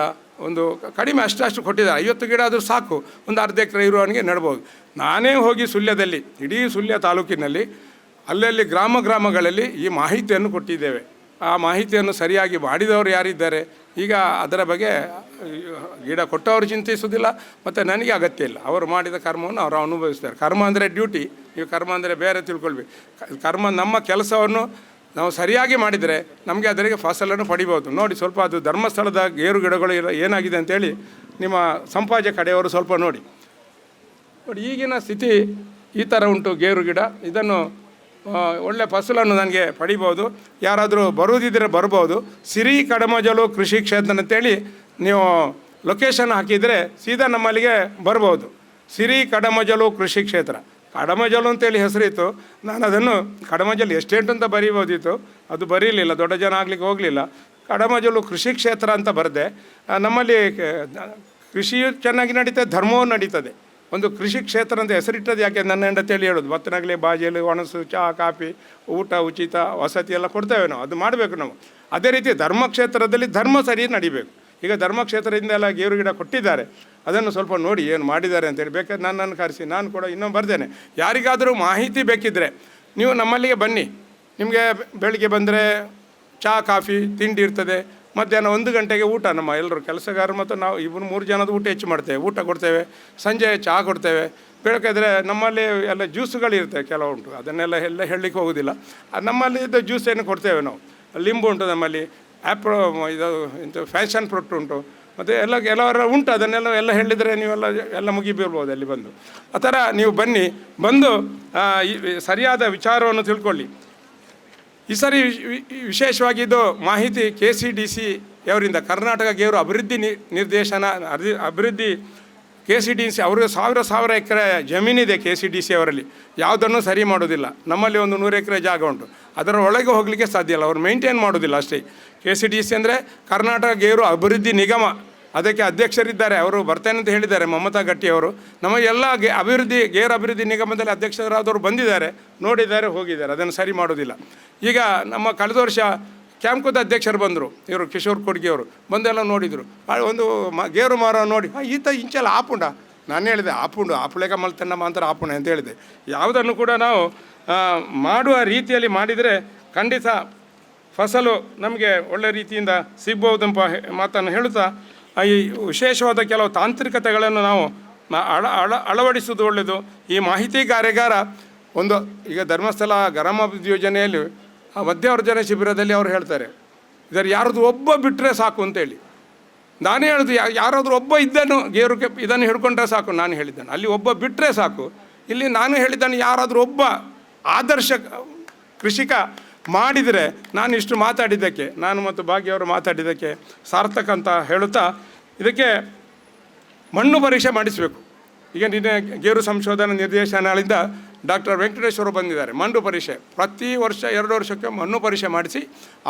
ಒಂದು ಕಡಿಮೆ ಅಷ್ಟು ಕೊಟ್ಟಿದ್ದಾರೆ. 50 ಗಿಡ ಆದರೂ ಸಾಕು, ಒಂದು ಅರ್ಧ ಎಕರೆ ಇರುವವನಿಗೆ ನೆಡ್ಬೋದು. ನಾನೇ ಹೋಗಿ ಸುಳ್ಯದಲ್ಲಿ, ಇಡೀ ಸುಳ್ಯ ತಾಲೂಕಿನಲ್ಲಿ ಅಲ್ಲಲ್ಲಿ ಗ್ರಾಮಗಳಲ್ಲಿ ಈ ಮಾಹಿತಿಯನ್ನು ಕೊಟ್ಟಿದ್ದೇವೆ. ಆ ಮಾಹಿತಿಯನ್ನು ಸರಿಯಾಗಿ ಮಾಡಿದವರು ಯಾರಿದ್ದಾರೆ, ಈಗ ಅದರ ಬಗ್ಗೆ ಗಿಡ ಕೊಟ್ಟವರು ಚಿಂತಿಸುವುದಿಲ್ಲ, ಮತ್ತು ನನಗೆ ಅಗತ್ಯ ಇಲ್ಲ. ಅವರು ಮಾಡಿದ ಕರ್ಮವನ್ನು ಅವರು ಅನುಭವಿಸ್ತಾರೆ. ಕರ್ಮ ಅಂದರೆ ಡ್ಯೂಟಿ, ನೀವು ಕರ್ಮ ಅಂದರೆ ಬೇರೆ ತಿಳ್ಕೊಳ್ಬೇಕು. ಕರ್ಮ ನಮ್ಮ ಕೆಲಸವನ್ನು ನಾವು ಸರಿಯಾಗಿ ಮಾಡಿದರೆ ನಮಗೆ ಅದರಿಗೆ ಫಸಲನ್ನು ಪಡಿಬೋದು. ನೋಡಿ, ಸ್ವಲ್ಪ ಅದು ಧರ್ಮಸ್ಥಳದ ಗೇರು ಗಿಡಗಳು ಏನಾಗಿದೆ ಅಂತೇಳಿ ನಿಮ್ಮ ಸಂಪಾಜೆ ಕಡೆಯವರು ಸ್ವಲ್ಪ ನೋಡಿ. ಈಗಿನ ಸ್ಥಿತಿ ಈ ಥರ ಉಂಟು ಗೇರು ಗಿಡ. ಇದನ್ನು ಒಳ್ಳೆ ಫಸಲನ್ನು ನನಗೆ ಪಡಿಬೋದು. ಯಾರಾದರೂ ಬರುವುದಿದ್ದರೆ ಬರ್ಬೋದು. ಸಿರಿ ಕಡಮಜಲು ಕೃಷಿ ಕ್ಷೇತ್ರ ಅಂತೇಳಿ ನೀವು ಲೊಕೇಶನ್ ಹಾಕಿದರೆ ಸೀದಾ ನಮ್ಮಲ್ಲಿಗೆ ಬರ್ಬೋದು. ಸಿರಿ ಕಡಮಜಲು ಕೃಷಿ ಕ್ಷೇತ್ರ, ಕಡಮಜಲು ಅಂತೇಳಿ ಹೆಸರಿತ್ತು. ನಾನು ಅದನ್ನು ಕಡಮಜಲು ಎಸ್ಟೇಟ್ ಅಂತ ಬರೀಬೋದಿತ್ತು, ಅದು ಬರೀಲಿಲ್ಲ, ದೊಡ್ಡ ಜನ ಆಗಲಿಕ್ಕೆ ಹೋಗಲಿಲ್ಲ. ಕಡಮಜಲು ಕೃಷಿ ಕ್ಷೇತ್ರ ಅಂತ ಬರೆದೆ. ನಮ್ಮಲ್ಲಿ ಕೃಷಿಯು ಚೆನ್ನಾಗಿ ನಡೀತದೆ, ಧರ್ಮವೂ ನಡೀತದೆ. ಒಂದು ಕೃಷಿ ಕ್ಷೇತ್ರ ಅಂತ ಹೆಸರಿಟ್ಟದ್ದು ಯಾಕೆ ನನ್ನ ಹೆಂಡತಿಯಲ್ಲಿ ಹೇಳೋದು, ಭತ್ತನಾಗಲಿ ಬಾಜಿಯಲ್ಲಿ ಒಣಸು, ಚಹಾ, ಕಾಫಿ, ಊಟ ಉಚಿತ, ವಸತಿ ಎಲ್ಲ ಕೊಡ್ತೇವೆ ನಾವು, ಅದು ಮಾಡಬೇಕು ನಾವು. ಅದೇ ರೀತಿ ಧರ್ಮಕ್ಷೇತ್ರದಲ್ಲಿ ಧರ್ಮ ಸರಿ ನಡಿಬೇಕು. ಈಗ ಧರ್ಮಕ್ಷೇತ್ರದಿಂದ ಎಲ್ಲ ಗೇರು ಗಿಡ ಕೊಟ್ಟಿದ್ದಾರೆ, ಅದನ್ನು ಸ್ವಲ್ಪ ನೋಡಿ ಏನು ಮಾಡಿದ್ದಾರೆ ಅಂತೇಳಿ. ಬೇಕಾದ್ರೆ ನನ್ನನ್ನು ಕರೆಸಿ, ನಾನು ಕೂಡ ಇನ್ನೊಂದು ಬರ್ತೇನೆ. ಯಾರಿಗಾದರೂ ಮಾಹಿತಿ ಬೇಕಿದ್ದರೆ ನೀವು ನಮ್ಮಲ್ಲಿಗೆ ಬನ್ನಿ. ನಿಮಗೆ ಬೆಳಿಗ್ಗೆ ಬಂದರೆ ಚಹಾ, ಕಾಫಿ, ತಿಂಡಿ ಇರ್ತದೆ. ಮಧ್ಯಾಹ್ನ 1 ಗಂಟೆಗೆ ಊಟ. ನಮ್ಮ ಎಲ್ಲರೂ ಕೆಲಸಗಾರರು ಮತ್ತು ನಾವು 2-3 ಜನದ ಊಟ ಹೆಚ್ಚು ಮಾಡ್ತೇವೆ, ಊಟ ಕೊಡ್ತೇವೆ. ಸಂಜೆ ಚಹಾ ಕೊಡ್ತೇವೆ. ಬೇಕಾದರೆ ನಮ್ಮಲ್ಲಿ ಎಲ್ಲ ಜ್ಯೂಸುಗಳಿರ್ತವೆ ಕೆಲವು ಉಂಟು, ಅದನ್ನೆಲ್ಲ ಹೇಳಲಿಕ್ಕೆ ಹೋಗೋದಿಲ್ಲ. ನಮ್ಮಲ್ಲಿ ಇದು ಜ್ಯೂಸೇನು ಕೊಡ್ತೇವೆ ನಾವು. ಲಿಂಬು ಉಂಟು ನಮ್ಮಲ್ಲಿ, ಇದು ಇಂಥ ಫ್ಯಾಷನ್ ಫ್ರೂಟ್ ಉಂಟು, ಮತ್ತು ಕೆಲವರ ಉಂಟು. ಅದನ್ನೆಲ್ಲ ಹೇಳಿದರೆ ನೀವೆಲ್ಲ ಮುಗಿಬಿರ್ಬೋದು ಅಲ್ಲಿ ಬಂದು. ಆ ಥರ ನೀವು ಬನ್ನಿ, ಬಂದು ಸರಿಯಾದ ವಿಚಾರವನ್ನು ತಿಳ್ಕೊಳ್ಳಿ. ಈ ಸರಿ ವಿಶೇಷವಾಗಿ ಇದು ಮಾಹಿತಿ KCDC ಅವರಿಂದ ಕರ್ನಾಟಕ ಗೇರು ಅಭಿವೃದ್ಧಿ ನಿರ್ದೇಶನ ಅಭಿವೃದ್ಧಿ KCDC ಅವ್ರಿಗೆ ಸಾವಿರ ಎಕರೆ ಜಮೀನಿದೆ KCDC ಅವರಲ್ಲಿ, ಯಾವುದನ್ನು ಸರಿ ಮಾಡೋದಿಲ್ಲ. ನಮ್ಮಲ್ಲಿ ಒಂದು 100 ಎಕರೆ ಜಾಗ ಉಂಟು, ಅದರ ಒಳಗೆ ಹೋಗಲಿಕ್ಕೆ ಸಾಧ್ಯ ಇಲ್ಲ, ಅವರು ಮೇಂಟೈನ್ ಮಾಡೋದಿಲ್ಲ ಅಷ್ಟೇ. KCDC ಅಂದರೆ ಕರ್ನಾಟಕ ಗೇರು ಅಭಿವೃದ್ಧಿ ನಿಗಮ, ಅದಕ್ಕೆ ಅಧ್ಯಕ್ಷರಿದ್ದಾರೆ, ಅವರು ಬರ್ತೇನೆ ಅಂತ ಹೇಳಿದ್ದಾರೆ ಮಮತಾ ಗಟ್ಟಿ ಅವರು. ನಮಗೆಲ್ಲ ಗೇರು ಅಭಿವೃದ್ಧಿ ನಿಗಮದಲ್ಲಿ ಅಧ್ಯಕ್ಷರಾದವರು ಬಂದಿದ್ದಾರೆ, ನೋಡಿದ್ದಾರೆ, ಹೋಗಿದ್ದಾರೆ, ಅದನ್ನು ಸರಿ ಮಾಡೋದಿಲ್ಲ. ಈಗ ನಮ್ಮ ಕಳೆದ ವರ್ಷ ಕ್ಯಾಂಪ್ಕೋದ ಅಧ್ಯಕ್ಷರು ಬಂದರು, ಇವರು ಕಿಶೋರ್ ಕೊಡ್ಗಿ ಅವರು ಬಂದೆಲ್ಲ ನೋಡಿದರು. ಒಂದು ಗೇರು ಮರ ನೋಡಿ ಈತ ಇಂಚೆಲ್ಲ ಆಪುಂಡ, ನಾನು ಹೇಳಿದೆ ಆಪುಳೆಗ ಮಲ್ತಣ್ಣ ಮಾತ್ರ ಆಪುಣ ಅಂತ ಹೇಳಿದೆ. ಯಾವುದನ್ನು ಕೂಡ ನಾವು ಮಾಡುವ ರೀತಿಯಲ್ಲಿ ಮಾಡಿದರೆ ಖಂಡಿತ ಫಸಲು ನಮಗೆ ಒಳ್ಳೆ ರೀತಿಯಿಂದ ಸಿಗ್ಬಹುದೆಂಬ ಮಾತನ್ನು ಹೇಳುತ್ತಾ, ಈ ವಿಶೇಷವಾದ ಕೆಲವು ತಾಂತ್ರಿಕತೆಗಳನ್ನು ನಾವು ಅಳವಡಿಸುವುದು ಒಳ್ಳೆಯದು. ಈ ಮಾಹಿತಿ ಕಾರ್ಯಾಗಾರ ಒಂದು ಈಗ ಧರ್ಮಸ್ಥಳ ಗ್ರಾಮಾಭಿವೃದ್ಧಿ ಯೋಜನೆಯಲ್ಲಿ ಮಧ್ಯವರ್ಜನೆ ಶಿಬಿರದಲ್ಲಿ ಅವರು ಹೇಳ್ತಾರೆ, ಇದರ ಯಾರದು ಒಬ್ಬ ಬಿಟ್ಟರೆ ಸಾಕು ಅಂತೇಳಿ. ನಾನೇ ಹೇಳೋದು ಯಾರಾದರೂ ಒಬ್ಬ ಇದನ್ನು ಹಿಡ್ಕೊಂಡ್ರೆ ಸಾಕು, ನಾನು ಹೇಳಿದ್ದಾನೆ. ಅಲ್ಲಿ ಒಬ್ಬ ಬಿಟ್ಟರೆ ಸಾಕು. ಇಲ್ಲಿ ನಾನು ಹೇಳಿದ್ದಾನೆ, ಯಾರಾದರೂ ಒಬ್ಬ ಆದರ್ಶ ಕೃಷಿಕ ಮಾಡಿದರೆ ನಾನು ಇಷ್ಟು ಮಾತಾಡಿದ್ದಕ್ಕೆ, ನಾನು ಮತ್ತು ಭಾಗ್ಯವರು ಮಾತಾಡಿದ್ದಕ್ಕೆ ಸಾರ್ಥಕ ಅಂತ ಹೇಳುತ್ತಾ, ಇದಕ್ಕೆ ಮಣ್ಣು ಪರೀಕ್ಷೆ ಮಾಡಿಸಬೇಕು. ಈಗ ನಿನ್ನೆ ಗೇರು ಸಂಶೋಧನಾ ನಿರ್ದೇಶನಾಲಯದಿಂದ ಡಾಕ್ಟರ್ ವೆಂಕಟೇಶ್ವರು ಬಂದಿದ್ದಾರೆ. ಮಣ್ಣು ಪರೀಕ್ಷೆ ಪ್ರತಿ ವರ್ಷ 2 ವರ್ಷಕ್ಕೆ ಮಣ್ಣು ಪರೀಕ್ಷೆ ಮಾಡಿಸಿ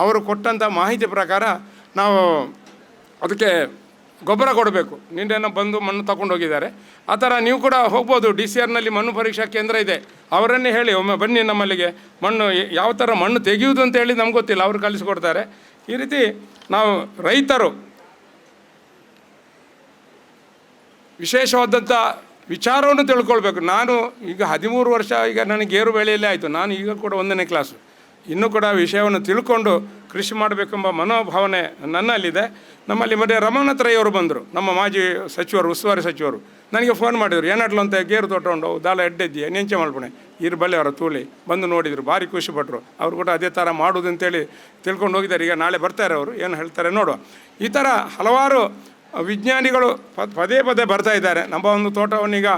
ಅವರು ಕೊಟ್ಟಂಥ ಮಾಹಿತಿ ಪ್ರಕಾರ ನಾವು ಅದಕ್ಕೆ ಗೊಬ್ಬರ ಕೊಡಬೇಕು. ನಿನ್ನೆ ಬಂದು ಮಣ್ಣು ತಗೊಂಡು ಹೋಗಿದ್ದಾರೆ. ಆ ಥರ ನೀವು ಕೂಡ ಹೋಗ್ಬೋದು. DCRನಲ್ಲಿ ಮಣ್ಣು ಪರೀಕ್ಷಾ ಕೇಂದ್ರ ಇದೆ, ಅವರನ್ನೇ ಹೇಳಿ ಒಮ್ಮೆ ಬನ್ನಿ ನಮ್ಮಲ್ಲಿಗೆ, ಮಣ್ಣು ಯಾವ ಥರ ಮಣ್ಣು ತೆಗೆಯುವುದು ಅಂತ ಹೇಳಿ ನಮ್ಗೆ ಗೊತ್ತಿಲ್ಲ, ಅವರು ಕಲಿಸಿಕೊಡ್ತಾರೆ. ಈ ರೀತಿ ನಾವು ರೈತರು ವಿಶೇಷವಾದಂಥ ವಿಚಾರವನ್ನು ತಿಳ್ಕೊಳ್ಬೇಕು. ನಾನು ಈಗ 13 ವರ್ಷ ಈಗ ನನಗೆ ಗೇರು ಬೆಳೆಯಲ್ಲೇ ಆಯಿತು. ನಾನು ಈಗ ಕೂಡ 1ನೇ ಕ್ಲಾಸು, ಇನ್ನೂ ಕೂಡ ವಿಷಯವನ್ನು ತಿಳ್ಕೊಂಡು ಕೃಷಿ ಮಾಡಬೇಕೆಂಬ ಮನೋಭಾವನೆ ನನ್ನಲ್ಲಿದೆ. ನಮ್ಮಲ್ಲಿ ಮತ್ತೆ ರಮಣತ್ರಯವರು ಬಂದರು, ನಮ್ಮ ಮಾಜಿ ಸಚಿವರು, ಉಸ್ತುವಾರಿ ಸಚಿವರು, ನನಗೆ ಫೋನ್ ಮಾಡಿದರು, ಏನಾಡ್ಲು ಅಂತ ಗೇರು ತೋಟ ಉಂಟು ದಾಳ ಎಡ್ಡೆದ್ದಿ ನೆಂಚೆ ಮಾಡ್ಬಿಣೆ ಬಲ್ಲೆ ಅವರ ತೂಳಿ ಬಂದು ನೋಡಿದರು, ಭಾರಿ ಖುಷಿಪಟ್ಟರು. ಅವರು ಕೂಡ ಅದೇ ಥರ ಮಾಡೋದು ಅಂತೇಳಿ ತಿಳ್ಕೊಂಡು ಹೋಗಿದ್ದಾರೆ. ಈಗ ನಾಳೆ ಬರ್ತಾರೆ ಅವರು, ಏನು ಹೇಳ್ತಾರೆ ನೋಡುವ. ಈ ಥರ ಹಲವಾರು ವಿಜ್ಞಾನಿಗಳು ಪದೇ ಬರ್ತಾ ಇದ್ದಾರೆ. ನಮ್ಮ ಒಂದು ತೋಟವನ್ನೀಗ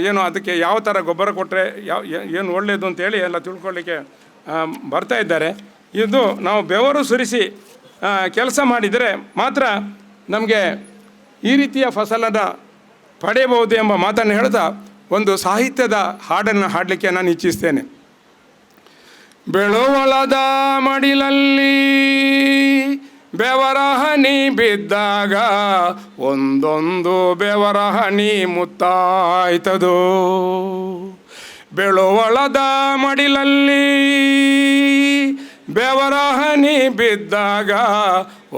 ಏನು ಅದಕ್ಕೆ ಯಾವ ಥರ ಗೊಬ್ಬರ ಕೊಟ್ಟರೆ ಏನು ಒಳ್ಳೆಯದು ಅಂತೇಳಿ ಎಲ್ಲ ತಿಳ್ಕೊಳ್ಳಿಕ್ಕೆ ಬರ್ತಾ ಇದ್ದಾರೆ. ಇದು ನಾವು ಬೆವರು ಸುರಿಸಿ ಕೆಲಸ ಮಾಡಿದರೆ ಮಾತ್ರ ನಮಗೆ ಈ ರೀತಿಯ ಫಸಲನ್ನು ಪಡೆಯಬಹುದು ಎಂಬ ಮಾತನ್ನು ಹೇಳ್ತಾ ಒಂದು ಸಾಹಿತ್ಯದ ಹಾಡನ್ನು ಹಾಡಲಿಕ್ಕೆ ನಾನು ಇಚ್ಛಿಸ್ತೇನೆ. ಬೆಳುವಳದ ಮಡಿಲಲ್ಲಿ ಬೆವರ ಹನಿ ಬಿದ್ದಾಗ ಒಂದೊಂದು ಬೆವರ ಹನಿ ಮುತ್ತಾಯ್ತದೋ. ಬೆಳುವಳದ ಮಡಿಲಲ್ಲಿ ಬೆವರ ಹನಿ ಬಿದ್ದಾಗ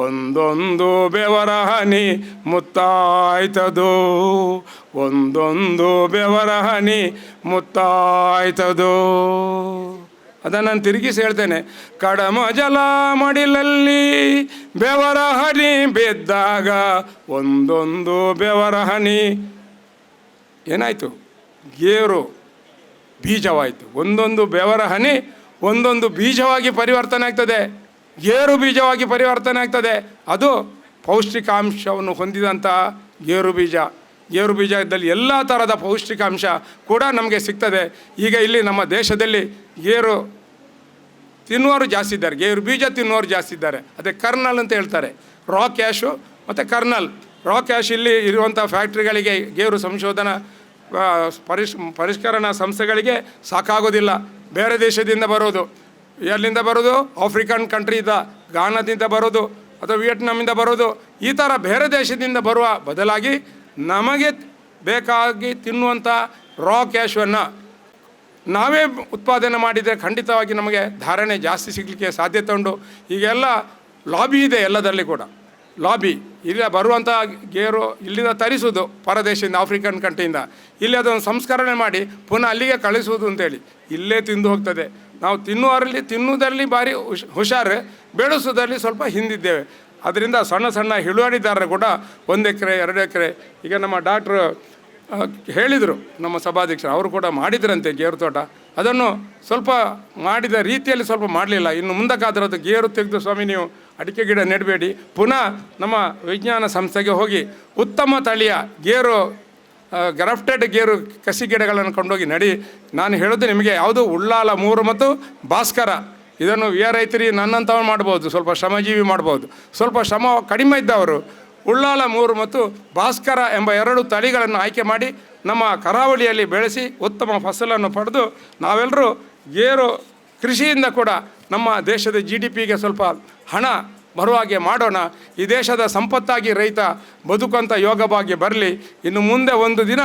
ಒಂದೊಂದು ಬೆವರ ಹನಿ ಮುತ್ತಾಯ್ತದೋ, ಒಂದೊಂದು ಬೆವರ ಹನಿ ಮುತ್ತಾಯ್ತದೋ. ಅದನ್ನು ನಾನು ತಿರುಗಿಸಿ ಹೇಳ್ತೇನೆ. ಕಡಮ ಜಲ ಮಡಿಲಲ್ಲಿ ಬೆವರ ಹನಿ ಬಿದ್ದಾಗ ಒಂದೊಂದು ಬೆವರ ಹನಿ ಏನಾಯಿತು, ಗೇರು ಬೀಜವಾಯಿತು. ಒಂದೊಂದು ಬೆವರ ಹನಿ ಒಂದೊಂದು ಬೀಜವಾಗಿ ಪರಿವರ್ತನೆ ಆಗ್ತದೆ, ಗೇರು ಬೀಜವಾಗಿ ಪರಿವರ್ತನೆ ಆಗ್ತದೆ. ಅದು ಪೌಷ್ಟಿಕಾಂಶವನ್ನು ಹೊಂದಿದಂಥ ಗೇರು ಬೀಜ. ಗೇರು ಬೀಜದಲ್ಲಿ ಎಲ್ಲ ಥರದ ಪೌಷ್ಟಿಕಾಂಶ ಕೂಡ ನಮಗೆ ಸಿಗ್ತದೆ. ಈಗ ಇಲ್ಲಿ ನಮ್ಮ ದೇಶದಲ್ಲಿ ಗೇರು ತಿನ್ನುವವರು ಜಾಸ್ತಿ ಇದ್ದಾರೆ, ಗೇರು ಬೀಜ ತಿನ್ನುವವರು ಜಾಸ್ತಿ ಇದ್ದಾರೆ. ಅದೇ ಕರ್ನಲ್ ಅಂತ ಹೇಳ್ತಾರೆ, ರಾ ಕ್ಯಾಶು ಮತ್ತು ಕರ್ನಲ್. ರಾ ಕ್ಯಾಶ್ ಇಲ್ಲಿ ಇರುವಂಥ ಫ್ಯಾಕ್ಟ್ರಿಗಳಿಗೆ, ಗೇರು ಸಂಶೋಧನಾ ಪರಿಷ್ಕರಣಾ ಸಂಸ್ಥೆಗಳಿಗೆ ಸಾಕಾಗೋದಿಲ್ಲ. ಬೇರೆ ದೇಶದಿಂದ ಬರೋದು, ಎಲ್ಲಿಂದ ಬರೋದು, ಆಫ್ರಿಕನ್ ಕಂಟ್ರಿಯಿಂದ, ಗಾನಾದಿಂದ ಬರೋದು ಅಥವಾ ವಿಯೆಟ್ನಾಮಿಂದ ಬರೋದು, ಈ ಥರ ಬೇರೆ ದೇಶದಿಂದ ಬರುವ ಬದಲಾಗಿ ನಮಗೆ ಬೇಕಾಗಿ ತಿನ್ನುವಂಥ ರಾ ಕ್ಯಾಶನ್ನು ನಾವೇ ಉತ್ಪಾದನೆ ಮಾಡಿದರೆ ಖಂಡಿತವಾಗಿ ನಮಗೆ ಧಾರಣೆ ಜಾಸ್ತಿ ಸಿಗಲಿಕ್ಕೆ ಸಾಧ್ಯತೆ ಉಂಟು. ಈಗೆಲ್ಲ ಲಾಬಿ ಇದೆ, ಎಲ್ಲದರಲ್ಲಿ ಕೂಡ ಲಾಬಿ. ಇಲ್ಲಿ ಬರುವಂಥ ಗೇರು ಇಲ್ಲಿಂದ ತರಿಸುವುದು ಪರದೇಶದಿಂದ, ಆಫ್ರಿಕನ್ ಕಂಟ್ರಿಯಿಂದ, ಇಲ್ಲಿ ಅದನ್ನು ಸಂಸ್ಕರಣೆ ಮಾಡಿ ಪುನಃ ಅಲ್ಲಿಗೆ ಕಳಿಸುವುದು ಅಂತೇಳಿ ಇಲ್ಲೇ ತಿಂದು ಹೋಗ್ತದೆ. ನಾವು ತಿನ್ನುವುದರಲ್ಲಿ ಭಾರಿ ಹುಷಾರು, ಬೆಳೆಸೋದ್ರಲ್ಲಿ ಸ್ವಲ್ಪ ಹಿಂದಿದ್ದೇವೆ. ಅದರಿಂದ ಸಣ್ಣ ಸಣ್ಣ ಹಿಡುವಳಿದಾರರು ಕೂಡ 1 ಎಕರೆ 2 ಎಕರೆ, ಈಗ ನಮ್ಮ ಡಾಕ್ಟ್ರು ಹೇಳಿದರು, ನಮ್ಮ ಸಭಾಧ್ಯಕ್ಷರು, ಅವರು ಕೂಡ ಮಾಡಿದ್ರಂತೆ ಗೇರು ತೋಟ. ಅದನ್ನು ಸ್ವಲ್ಪ ಮಾಡಿದ ರೀತಿಯಲ್ಲಿ ಸ್ವಲ್ಪ ಮಾಡಲಿಲ್ಲ. ಇನ್ನು ಮುಂದಕ್ಕಾದರೂ ಅದು ಗೇರು ತೆಗೆದು ಸ್ವಾಮಿ ನೀವು ಅಡಿಕೆ ಗಿಡ ನೆಡಬೇಡಿ, ಪುನಃ ನಮ್ಮ ವಿಜ್ಞಾನ ಸಂಸ್ಥೆಗೆ ಹೋಗಿ ಉತ್ತಮ ತಳಿಯ ಗೇರು, ಗ್ರಾಫ್ಟೆಡ್ ಗೇರು ಕಸಿ ಗಿಡಗಳನ್ನು ಕೊಂಡೋಗಿ ನಡಿ. ನಾನು ಹೇಳೋದು ನಿಮಗೆ ಯಾವುದು ಉಳ್ಳಾಲ 3 ಮತ್ತು ಭಾಸ್ಕರ ಇದನ್ನು ರೈತರಿ ನನ್ನಂಥವ್ರು ಮಾಡ್ಬೋದು, ಸ್ವಲ್ಪ ಶ್ರಮಜೀವಿ ಮಾಡ್ಬೋದು. ಸ್ವಲ್ಪ ಶ್ರಮ ಕಡಿಮೆ ಇದ್ದವರು ಉಳ್ಳಾಲ 3 ಮತ್ತು ಭಾಸ್ಕರ ಎಂಬ 2 ತಳಿಗಳನ್ನು ಆಯ್ಕೆ ಮಾಡಿ ನಮ್ಮ ಕರಾವಳಿಯಲ್ಲಿ ಬೆಳೆಸಿ ಉತ್ತಮ ಫಸಲನ್ನು ಪಡೆದು ನಾವೆಲ್ಲರೂ ಗೇರು ಕೃಷಿಯಿಂದ ಕೂಡ ನಮ್ಮ ದೇಶದ GDPಗೆ ಸ್ವಲ್ಪ ಹಣ ಬರುವ ಹಾಗೆ ಮಾಡೋಣ. ಈ ದೇಶದ ಸಂಪತ್ತಾಗಿ ರೈತ ಬದುಕುವಂಥ ಯೋಗ ಭಾಗ್ಯ ಬರಲಿ. ಇನ್ನು ಮುಂದೆ ಒಂದು ದಿನ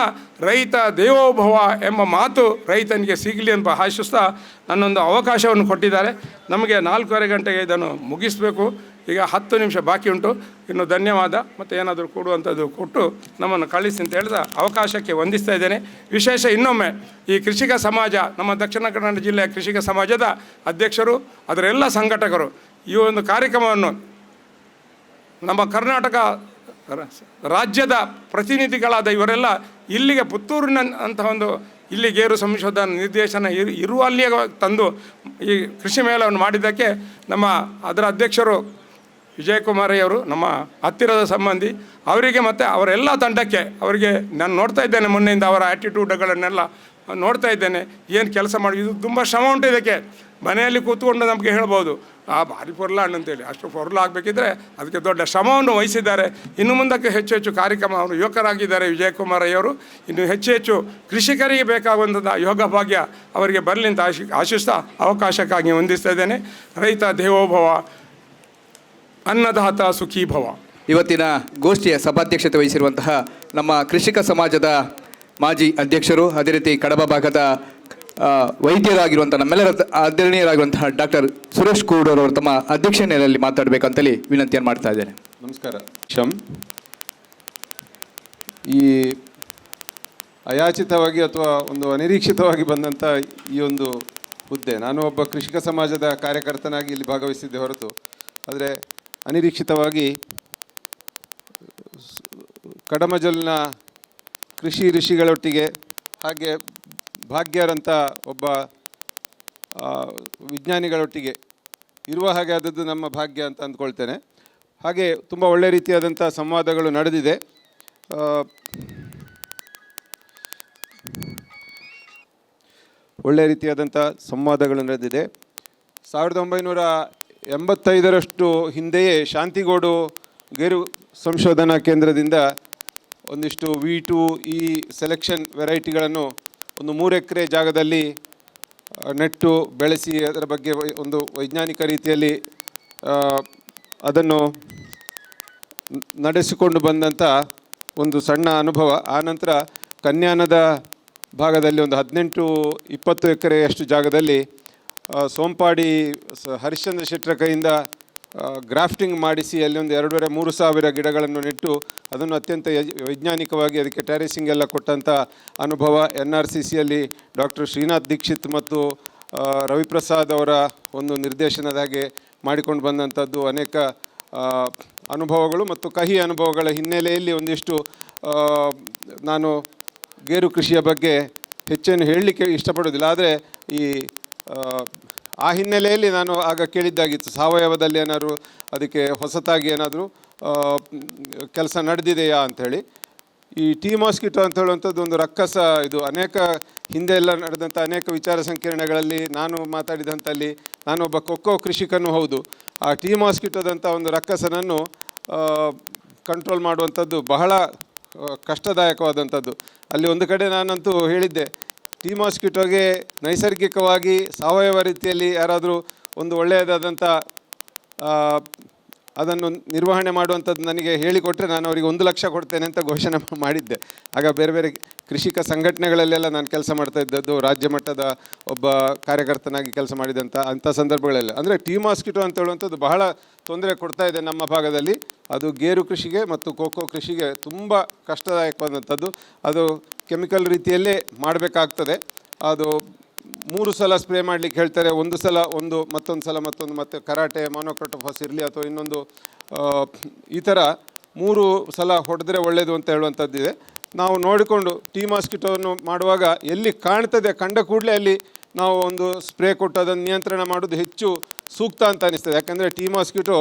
ರೈತ ದೇವೋಭವ ಎಂಬ ಮಾತು ರೈತನಿಗೆ ಸಿಗಲಿ ಅಂತ ಆಶಿಸ್ತಾ ನನ್ನೊಂದು ಅವಕಾಶವನ್ನು ಕೊಟ್ಟಿದ್ದಾರೆ. ನಮಗೆ 4:15 ಗಂಟೆಗೆ ಇದನ್ನು ಮುಗಿಸಬೇಕು. ಈಗ 10 ನಿಮಿಷ ಬಾಕಿ ಉಂಟು. ಇನ್ನು ಧನ್ಯವಾದ ಮತ್ತು ಏನಾದರೂ ಕೊಡುವಂಥದ್ದು ಕೊಟ್ಟು ನಮ್ಮನ್ನು ಕಳಿಸಿ ಅಂತ ಹೇಳಿದ ಅವಕಾಶಕ್ಕೆ ವಂದಿಸ್ತಾ ಇದ್ದೇನೆ. ವಿಶೇಷ ಇನ್ನೊಮ್ಮೆ ಈ ಕೃಷಿಕ ಸಮಾಜ, ನಮ್ಮ ದಕ್ಷಿಣ ಕನ್ನಡ ಜಿಲ್ಲೆಯ ಕೃಷಿಕ ಸಮಾಜದ ಅಧ್ಯಕ್ಷರು, ಅದರ ಎಲ್ಲ ಸಂಘಟಕರು ಈ ಒಂದು ಕಾರ್ಯಕ್ರಮವನ್ನು ನಮ್ಮ ಕರ್ನಾಟಕ ರಾಜ್ಯದ ಪ್ರತಿನಿಧಿಗಳಾದ ಇವರೆಲ್ಲ ಇಲ್ಲಿಗೆ ಪುತ್ತೂರಿನ ಅಂತಹ ಒಂದು ಇಲ್ಲಿ ಗೇರು ಸಂಶೋಧನಾ ನಿರ್ದೇಶನ ಇರುವಲ್ಲಿಯೇ ತಂದು ಈ ಕೃಷಿ ಮೇಳವನ್ನು ಮಾಡಿದ್ದಕ್ಕೆ ನಮ್ಮ ಅದರ ಅಧ್ಯಕ್ಷರು ವಿಜಯಕುಮಾರಯ್ಯವರು ನಮ್ಮ ಹತ್ತಿರದ ಸಂಬಂಧಿ, ಅವರಿಗೆ ಮತ್ತು ಅವರೆಲ್ಲ ತಂಡಕ್ಕೆ ಅವರಿಗೆ ನಾನು ನೋಡ್ತಾ ಇದ್ದೇನೆ ಮೊನ್ನೆಯಿಂದ ಅವರ ಆ್ಯಟಿಟ್ಯೂಡ್ಗಳನ್ನೆಲ್ಲ ನೋಡ್ತಾ ಇದ್ದೇನೆ. ಏನು ಕೆಲಸ ಮಾಡಿ ಇದು ತುಂಬ ಶ್ರಮ ಉಂಟು. ಇದಕ್ಕೆ ಮನೆಯಲ್ಲಿ ಕೂತ್ಕೊಂಡು ನಮಗೆ ಹೇಳ್ಬೋದು ಭಾರಿ ಪೊರ್ಲಾಣ್ ಅಂತೇಳಿ, ಅಷ್ಟು ಪೊರ್ಲು ಆಗಬೇಕಿದ್ರೆ ಅದಕ್ಕೆ ದೊಡ್ಡ ಶ್ರಮವನ್ನು ವಹಿಸಿದ್ದಾರೆ. ಇನ್ನು ಮುಂದಕ್ಕೆ ಹೆಚ್ಚು ಹೆಚ್ಚು ಕಾರ್ಯಕ್ರಮ ಅವರು ಯುವಕರಾಗಿದ್ದಾರೆ ವಿಜಯಕುಮಾರಯ್ಯವರು. ಇನ್ನು ಹೆಚ್ಚು ಹೆಚ್ಚು ಕೃಷಿಕರಿಗೆ ಬೇಕಾಗುವಂಥ ಯೋಗ ಭಾಗ್ಯ ಅವರಿಗೆ ಬರಲಿ ಅಂತ ಆಶಿಸ್ತಾ ಅವಕಾಶಕ್ಕಾಗಿ ವಂದಿಸ್ತಾ ಇದ್ದೇನೆ. ರೈತ ದೇವೋಭವ, ಅನ್ನದಾತ ಸುಖೀಭವ. ಇವತ್ತಿನ ಗೋಷ್ಠಿಯ ಸಭಾಧ್ಯಕ್ಷತೆ ವಹಿಸಿರುವಂತಹ ನಮ್ಮ ಕೃಷಿಕ ಸಮಾಜದ ಮಾಜಿ ಅಧ್ಯಕ್ಷರು, ಅದೇ ರೀತಿ ಕಡಬ ಭಾಗದ ವೈದ್ಯರಾಗಿರುವಂಥ ನಮ್ಮೆಲ್ಲರ ಆದರಣೀಯರಾಗಿರುವಂತಹ ಡಾಕ್ಟರ್ ಸುರೇಶ್ ಕೂಡೂರವರು ತಮ್ಮ ಅಧ್ಯಕ್ಷತೆಯಲ್ಲಿ ಮಾತಾಡಬೇಕಂತೇಳಿ ವಿನಂತಿಯನ್ನು ಮಾಡ್ತಾ ಇದ್ದೇನೆ. ನಮಸ್ಕಾರ. ಈ ಅಯಾಚಿತವಾಗಿ ಅಥವಾ ಒಂದು ಅನಿರೀಕ್ಷಿತವಾಗಿ ಬಂದಂಥ ಈ ಒಂದು ಹುದ್ದೆ, ನಾನು ಒಬ್ಬ ಕೃಷಿಕ ಸಮಾಜದ ಕಾರ್ಯಕರ್ತನಾಗಿ ಇಲ್ಲಿ ಭಾಗವಹಿಸಿದ್ದೆ ಹೊರತು, ಆದರೆ ಅನಿರೀಕ್ಷಿತವಾಗಿ ಕಡಮಜಲ್ನ ಕೃಷಿ ಋಷಿಗಳೊಟ್ಟಿಗೆ ಹಾಗೆ ಭಾಗ್ಯರಂಥ ಒಬ್ಬ ವಿಜ್ಞಾನಿಗಳೊಟ್ಟಿಗೆ ಇರುವ ಹಾಗೆ ಆದದ್ದು ನಮ್ಮ ಭಾಗ್ಯ ಅಂತ ಅಂದ್ಕೊಳ್ತೇನೆ. ಹಾಗೆ ತುಂಬ ಒಳ್ಳೆ ರೀತಿಯಾದಂಥ ಸಂವಾದಗಳು ನಡೆದಿದೆ. ಒಳ್ಳೆಯ ರೀತಿಯಾದಂಥ ಸಂವಾದಗಳು ನಡೆದಿದೆ. 1985ರಷ್ಟು ಹಿಂದೆಯೇ ಶಾಂತಿಗೋಡು ಗೇರು ಸಂಶೋಧನಾ ಕೇಂದ್ರದಿಂದ ಒಂದಿಷ್ಟು V2 ಈ ಸೆಲೆಕ್ಷನ್ ವೆರೈಟಿಗಳನ್ನು ಒಂದು 3 ಎಕರೆ ಜಾಗದಲ್ಲಿ ನೆಟ್ಟು ಬೆಳೆಸಿ ಅದರ ಬಗ್ಗೆ ಒಂದು ವೈಜ್ಞಾನಿಕ ರೀತಿಯಲ್ಲಿ ಅದನ್ನು ನಡೆಸಿಕೊಂಡು ಬಂದಂಥ ಒಂದು ಸಣ್ಣ ಅನುಭವ. ಆನಂತರ ಕನ್ಯಾನದ ಭಾಗದಲ್ಲಿ ಒಂದು 18-20 ಎಕರೆಯಷ್ಟು ಜಾಗದಲ್ಲಿ ಸೋಂಪಾಡಿ ಹರಿಶ್ಚಂದ್ರ ಶೆಟ್ಟರ ಕೈಯಿಂದ ಗ್ರಾಫ್ಟಿಂಗ್ ಮಾಡಿಸಿ ಅಲ್ಲಿ ಒಂದು 2,500-3 ಸಾವಿರ ಗಿಡಗಳನ್ನು ನೆಟ್ಟು ಅದನ್ನು ಅತ್ಯಂತ ವೈಜ್ಞಾನಿಕವಾಗಿ ಅದಕ್ಕೆ ಟ್ಯಾರಿಸಿಂಗ್ ಎಲ್ಲ ಕೊಟ್ಟಂಥ ಅನುಭವ. NRCCಯಲ್ಲಿ ಡಾಕ್ಟರ್ ಶ್ರೀನಾಥ್ ದೀಕ್ಷಿತ್ ಮತ್ತು ರವಿಪ್ರಸಾದ್ ಅವರ ಒಂದು ನಿರ್ದೇಶನದ ಹಾಗೆ ಮಾಡಿಕೊಂಡು ಬಂದಂಥದ್ದು ಅನೇಕ ಅನುಭವಗಳು ಮತ್ತು ಕಹಿ ಅನುಭವಗಳ ಹಿನ್ನೆಲೆಯಲ್ಲಿ ಒಂದಿಷ್ಟು ನಾನು ಗೇರು ಕೃಷಿಯ ಬಗ್ಗೆ ಹೆಚ್ಚೇನು ಹೇಳಲಿಕ್ಕೆ ಇಷ್ಟಪಡೋದಿಲ್ಲ. ಆದರೆ ಆ ಹಿನ್ನೆಲೆಯಲ್ಲಿ ನಾನು ಆಗ ಕೇಳಿದ್ದಾಗಿತ್ತು, ಸಾವಯವದಲ್ಲಿ ಏನಾದರೂ ಅದಕ್ಕೆ ಹೊಸತಾಗಿ ಏನಾದರೂ ಕೆಲಸ ನಡೆದಿದೆಯಾ ಅಂಥೇಳಿ. ಈ ಟೀ ಮಾಸ್ಕಿಟೋ ಅಂತ ಹೇಳುವಂಥದ್ದು ಒಂದು ರಕ್ಕಸ. ಇದು ಅನೇಕ ಹಿಂದೆ ಎಲ್ಲ ನಡೆದಂಥ ಅನೇಕ ವಿಚಾರ ಸಂಕಿರಣಗಳಲ್ಲಿ ನಾನು ಮಾತಾಡಿದಂಥಲ್ಲಿ ನಾನು ಒಬ್ಬ ಕೊಕ್ಕೋ ಕೃಷಿಕನೂ ಹೌದು. ಆ ಟೀ ಮಾಸ್ಕಿಟೋದಂಥ ಒಂದು ರಕ್ಕಸನನ್ನು ಕಂಟ್ರೋಲ್ ಮಾಡುವಂಥದ್ದು ಬಹಳ ಕಷ್ಟದಾಯಕವಾದಂಥದ್ದು. ಅಲ್ಲಿ ಒಂದು ಕಡೆ ನಾನಂತೂ ಹೇಳಿದ್ದೆ, ಟೀ ಮಾಸ್ಕಿಟೋಗೆ ನೈಸರ್ಗಿಕವಾಗಿ ಸಾವಯವ ರೀತಿಯಲ್ಲಿ ಯಾರಾದರೂ ಒಂದು ಒಳ್ಳೆಯದಾದಂಥ ಅದನ್ನು ನಿರ್ವಹಣೆ ಮಾಡುವಂಥದ್ದು ನನಗೆ ಹೇಳಿಕೊಟ್ರೆ ನಾನು ಅವರಿಗೆ 1 ಲಕ್ಷ ಕೊಡ್ತೇನೆ ಅಂತ ಘೋಷಣೆ ಮಾಡಿದ್ದೆ. ಆಗ ಬೇರೆ ಬೇರೆ ಕೃಷಿಕ ಸಂಘಟನೆಗಳಲ್ಲೆಲ್ಲ ನಾನು ಕೆಲಸ ಮಾಡ್ತಾ ಇದ್ದದ್ದು, ರಾಜ್ಯ ಮಟ್ಟದ ಒಬ್ಬ ಕಾರ್ಯಕರ್ತನಾಗಿ ಕೆಲಸ ಮಾಡಿದಂಥ ಅಂಥ ಸಂದರ್ಭಗಳೆಲ್ಲ. ಅಂದರೆ ಟೀ ಮಾಸ್ಕಿಟೋ ಅಂತ ಹೇಳುವಂಥದ್ದು ಬಹಳ ತೊಂದರೆ ಕೊಡ್ತಾ ಇದೆ ನಮ್ಮ ಭಾಗದಲ್ಲಿ. ಅದು ಗೇರು ಕೃಷಿಗೆ ಮತ್ತು ಕೋಕೋ ಕೃಷಿಗೆ ತುಂಬ ಕಷ್ಟದಾಯಕವಾದಂಥದ್ದು. ಅದು ಕೆಮಿಕಲ್ ರೀತಿಯಲ್ಲೇ ಮಾಡಬೇಕಾಗ್ತದೆ. ಅದು 3 ಸಲ ಸ್ಪ್ರೇ ಮಾಡಲಿಕ್ಕೆ ಹೇಳ್ತಾರೆ. ಒಂದು ಸಲ ಒಂದು, ಮತ್ತೊಂದು ಸಲ ಮತ್ತೊಂದು, ಮತ್ತು ಕರಾಟೆ ಮಾನೋಕ್ರೋಟೋಫಾಸ್ ಇರಲಿ ಅಥವಾ ಇನ್ನೊಂದು ಈ ಥರ 3 ಸಲ ಹೊಡೆದ್ರೆ ಒಳ್ಳೆಯದು ಅಂತ ಹೇಳುವಂಥದ್ದಿದೆ. ನಾವು ನೋಡಿಕೊಂಡು ಟೀ ಮಾಸ್ಕಿಟೋವನ್ನು ಮಾಡುವಾಗ ಎಲ್ಲಿ ಕಾಣ್ತದೆ ಕಂಡ ಕೂಡಲೇ ಅಲ್ಲಿ ನಾವು ಒಂದು ಸ್ಪ್ರೇ ಕೊಟ್ಟು ಅದನ್ನು ನಿಯಂತ್ರಣ ಮಾಡೋದು ಹೆಚ್ಚು ಸೂಕ್ತ ಅಂತ ಅನಿಸ್ತದೆ. ಯಾಕಂದರೆ ಟೀ ಮಾಸ್ಕಿಟೋ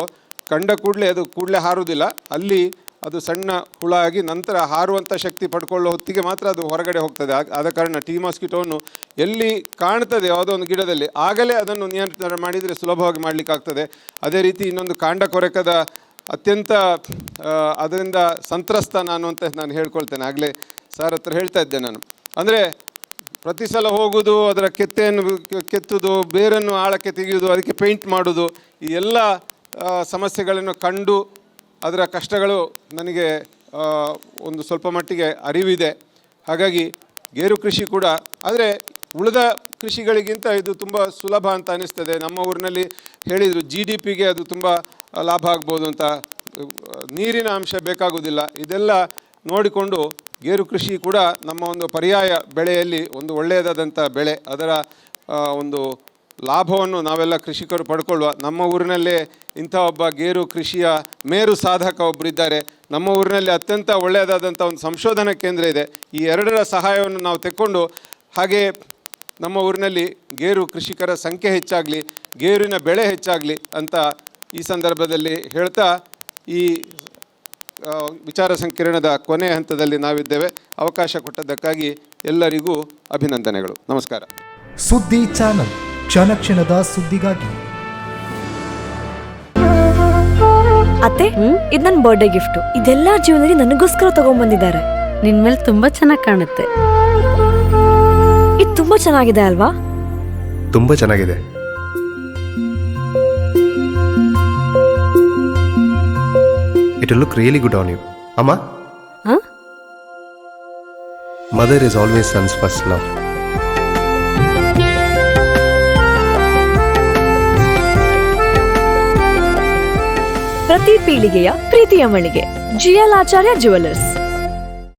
ಕಂಡ ಕೂಡಲೇ ಅದು ಕೂಡಲೇ ಹಾರುವುದಿಲ್ಲ. ಅಲ್ಲಿ ಅದು ಸಣ್ಣ ಹುಳ ಆಗಿ ನಂತರ ಹಾರುವಂಥ ಶಕ್ತಿ ಪಡ್ಕೊಳ್ಳೋ ಹೊತ್ತಿಗೆ ಮಾತ್ರ ಅದು ಹೊರಗಡೆ ಹೋಗ್ತದೆ. ಆದ ಕಾರಣ ಟೀ ಮಾಸ್ಕಿಟೋವನ್ನು ಎಲ್ಲಿ ಕಾಣ್ತದೆ ಯಾವುದೋ ಒಂದು ಗಿಡದಲ್ಲಿ ಆಗಲೇ ಅದನ್ನು ನಿಯಂತ್ರಣ ಮಾಡಿದರೆ ಸುಲಭವಾಗಿ ಮಾಡಲಿಕ್ಕಾಗ್ತದೆ. ಅದೇ ರೀತಿ ಇನ್ನೊಂದು ಕಾಂಡ ಕೊರೆಕದ ಅತ್ಯಂತ ಅದರಿಂದ ಸಂತ್ರಸ್ತ ನಾನು ಅಂತ ನಾನು ಹೇಳ್ಕೊಳ್ತೇನೆ. ಆಗಲೇ ಸರ್ ಹತ್ರ ಹೇಳ್ತಾ ಇದ್ದೆ ನಾನು. ಅಂದರೆ ಪ್ರತಿ ಸಲ ಹೋಗೋದು, ಅದರ ಕೆತ್ತೆಯನ್ನು ಕೆತ್ತುವುದು, ಬೇರನ್ನು ಆಳಕ್ಕೆ ತೆಗೆಯುವುದು, ಅದಕ್ಕೆ ಪೇಂಟ್ ಮಾಡೋದು, ಈ ಎಲ್ಲ ಸಮಸ್ಯೆಗಳನ್ನು ಕಂಡು ಅದರ ಕಷ್ಟಗಳು ನನಗೆ ಒಂದು ಸ್ವಲ್ಪ ಮಟ್ಟಿಗೆ ಅರಿವಿದೆ. ಹಾಗಾಗಿ ಗೇರು ಕೃಷಿ ಕೂಡ ಆದರೆ ಉಳಿದ ಕೃಷಿಗಳಿಗಿಂತ ಇದು ತುಂಬ ಸುಲಭ ಅಂತ ಅನ್ನಿಸ್ತದೆ. ನಮ್ಮ ಊರಿನಲ್ಲಿ ಹೇಳಿದರು GDPಗೆ ಅದು ತುಂಬ ಲಾಭ ಆಗ್ಬೋದು ಅಂತ. ನೀರಿನ ಅಂಶ ಬೇಕಾಗುವುದಿಲ್ಲ. ಇದೆಲ್ಲ ನೋಡಿಕೊಂಡು ಗೇರು ಕೃಷಿ ಕೂಡ ನಮ್ಮ ಒಂದು ಪರ್ಯಾಯ ಬೆಳೆಯಲ್ಲಿ ಒಂದು ಒಳ್ಳೆಯದಾದಂಥ ಬೆಳೆ. ಅದರ ಒಂದು ಲಾಭವನ್ನು ನಾವೆಲ್ಲ ಕೃಷಿಕರು ಪಡ್ಕೊಳ್ಳುವ. ನಮ್ಮ ಊರಿನಲ್ಲೇ ಇಂಥ ಒಬ್ಬ ಗೇರು ಕೃಷಿಯ ಮೇರು ಸಾಧಕ ಒಬ್ಬರಿದ್ದಾರೆ. ನಮ್ಮ ಊರಿನಲ್ಲಿ ಅತ್ಯಂತ ಒಳ್ಳೆಯದಾದಂಥ ಒಂದು ಸಂಶೋಧನಾ ಕೇಂದ್ರ ಇದೆ. ಈ ಎರಡರ ಸಹಾಯವನ್ನು ನಾವು ತೆಕ್ಕೊಂಡು ಹಾಗೆ ನಮ್ಮ ಊರಿನಲ್ಲಿ ಗೇರು ಕೃಷಿಕರ ಸಂಖ್ಯೆ ಹೆಚ್ಚಾಗಲಿ, ಗೇರಿನ ಬೆಳೆ ಹೆಚ್ಚಾಗಲಿ ಅಂತ ಈ ಸಂದರ್ಭದಲ್ಲಿ ಹೇಳ್ತಾ ಈ ವಿಚಾರ ಸಂಕಿರಣದ ಕೊನೆ ಹಂತದಲ್ಲಿ ನಾವಿದ್ದೇವೆ. ಅವಕಾಶ ಕೊಟ್ಟದ್ದಕ್ಕಾಗಿ ಎಲ್ಲರಿಗೂ ಅಭಿನಂದನೆಗಳು. ನಮಸ್ಕಾರ. ಸುದ್ದಿ ಚಾನಲ್, ಕ್ಷಣ ಕ್ಷಣದ ಸುದ್ದಿಗಾಗಿ. ಅತ್ತೆ, ಇದು ನನ್ನ ಬರ್ಡೇ ಗಿಫ್ಟ್. ಇದೆಲ್ಲ ಜೀವನದಲ್ಲಿ ನನಗೋಸ್ಕರ ತಗೊಂಡ್ಬಂದಿದ್ದಾರೆ. ನಿನ್ ಮೇಲೆ ತುಂಬಾ ಚೆನ್ನಾಗಿ ಕಾಣುತ್ತೆ. ಇದು ತುಂಬಾ ಚೆನ್ನಾಗಿದೆ ಅಲ್ವಾ? ತುಂಬಾ ಚೆನ್ನಾಗಿದೆ. It will look really good on you. Amma? Huh? Mother is always son's first love. ಪ್ರತಿ ಪೀಳಿಗೆಯ ಪ್ರೀತಿಯ ಮಳಿಗೆ GL ಆಚಾರ್ಯ ಜುವೆಲ್ಲರ್ಸ್.